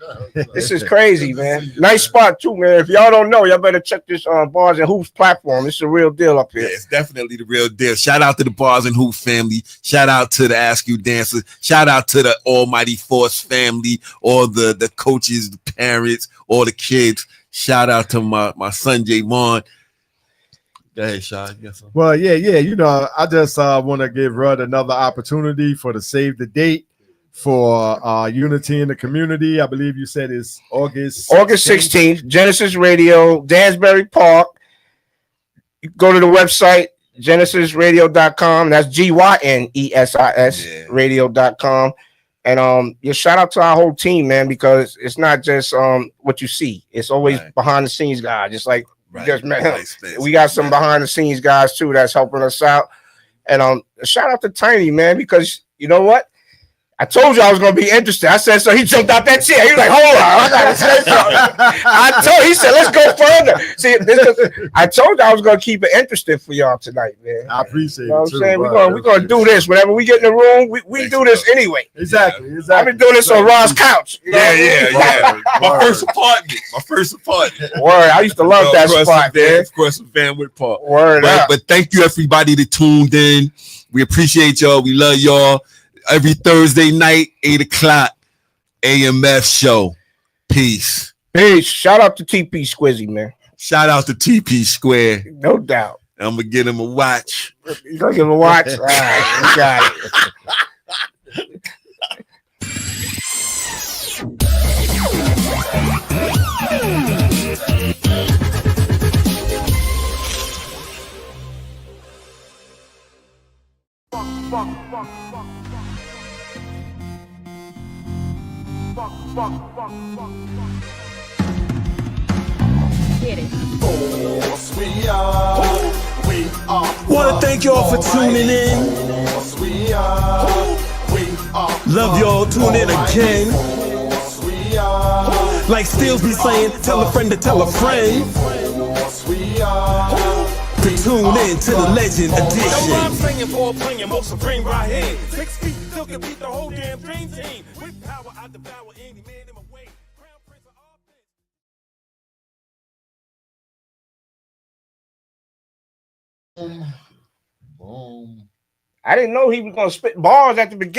Speaker 5: This is crazy, man. Nice spot too, man. If y'all don't know, y'all better check this Bars and Hoops platform. It's a real deal up here.
Speaker 2: Yeah, it's definitely the real deal. Shout out to the Bars and Hoops family. Shout out to the Ask You Dancers. Shout out to the Almighty Force family, all the coaches, the parents, all the kids. Shout out to my son Javon. Go ahead, Sean. Yes, sir.
Speaker 8: Well, yeah. I just want to give Rudd another opportunity for the save the date for Unity in the Community. I believe you said it's August
Speaker 5: 16th. Genesis Radio, Dansbury Park. You go to the website, genesisradio.com. That's GYNESIS radio.com. And shout out to our whole team, man, because it's not just what you see. It's always behind the scenes guys, just like just met him. We got some behind the scenes guys too that's helping us out. And shout out to Tiny, man, because you know what? I told you I was gonna be interested. I said so. He jumped out that chair. He was like, "Hold on, I gotta say something." He said, "Let's go further." See, I told you I was gonna keep it interesting for y'all tonight, man.
Speaker 8: I appreciate it.
Speaker 5: What I'm saying? We're gonna do this. Whenever we get in the room, we do this anyway.
Speaker 8: Exactly.
Speaker 5: I've been doing this on Ron's couch.
Speaker 2: Yeah. My first apartment.
Speaker 5: Word. I used to love that spot, man.
Speaker 2: Of course, Van Wick Park.
Speaker 5: Word.
Speaker 2: But thank you everybody that tuned in. We appreciate y'all. We love y'all. Every Thursday night, 8:00, AMF show. Peace.
Speaker 5: Shout out to TP Squizzy, man.
Speaker 2: Shout out to TP Square.
Speaker 5: No doubt.
Speaker 2: I'm going to get him a watch.
Speaker 5: You going to give him a watch? All right, we got it.
Speaker 10: Get it.
Speaker 11: Want to thank y'all for tuning in. Love y'all. Tune in again. Like Steels be saying, tell a friend to tell a friend. To tune in to the Legend Edition.
Speaker 12: Yo, I'm singing for playing most supreme right here. 6 feet still can beat the whole damn dream team. With power, I devour any man in my way. Crown Prince of all things.
Speaker 3: Boom.
Speaker 5: I didn't know he was gonna spit bars at the beginning.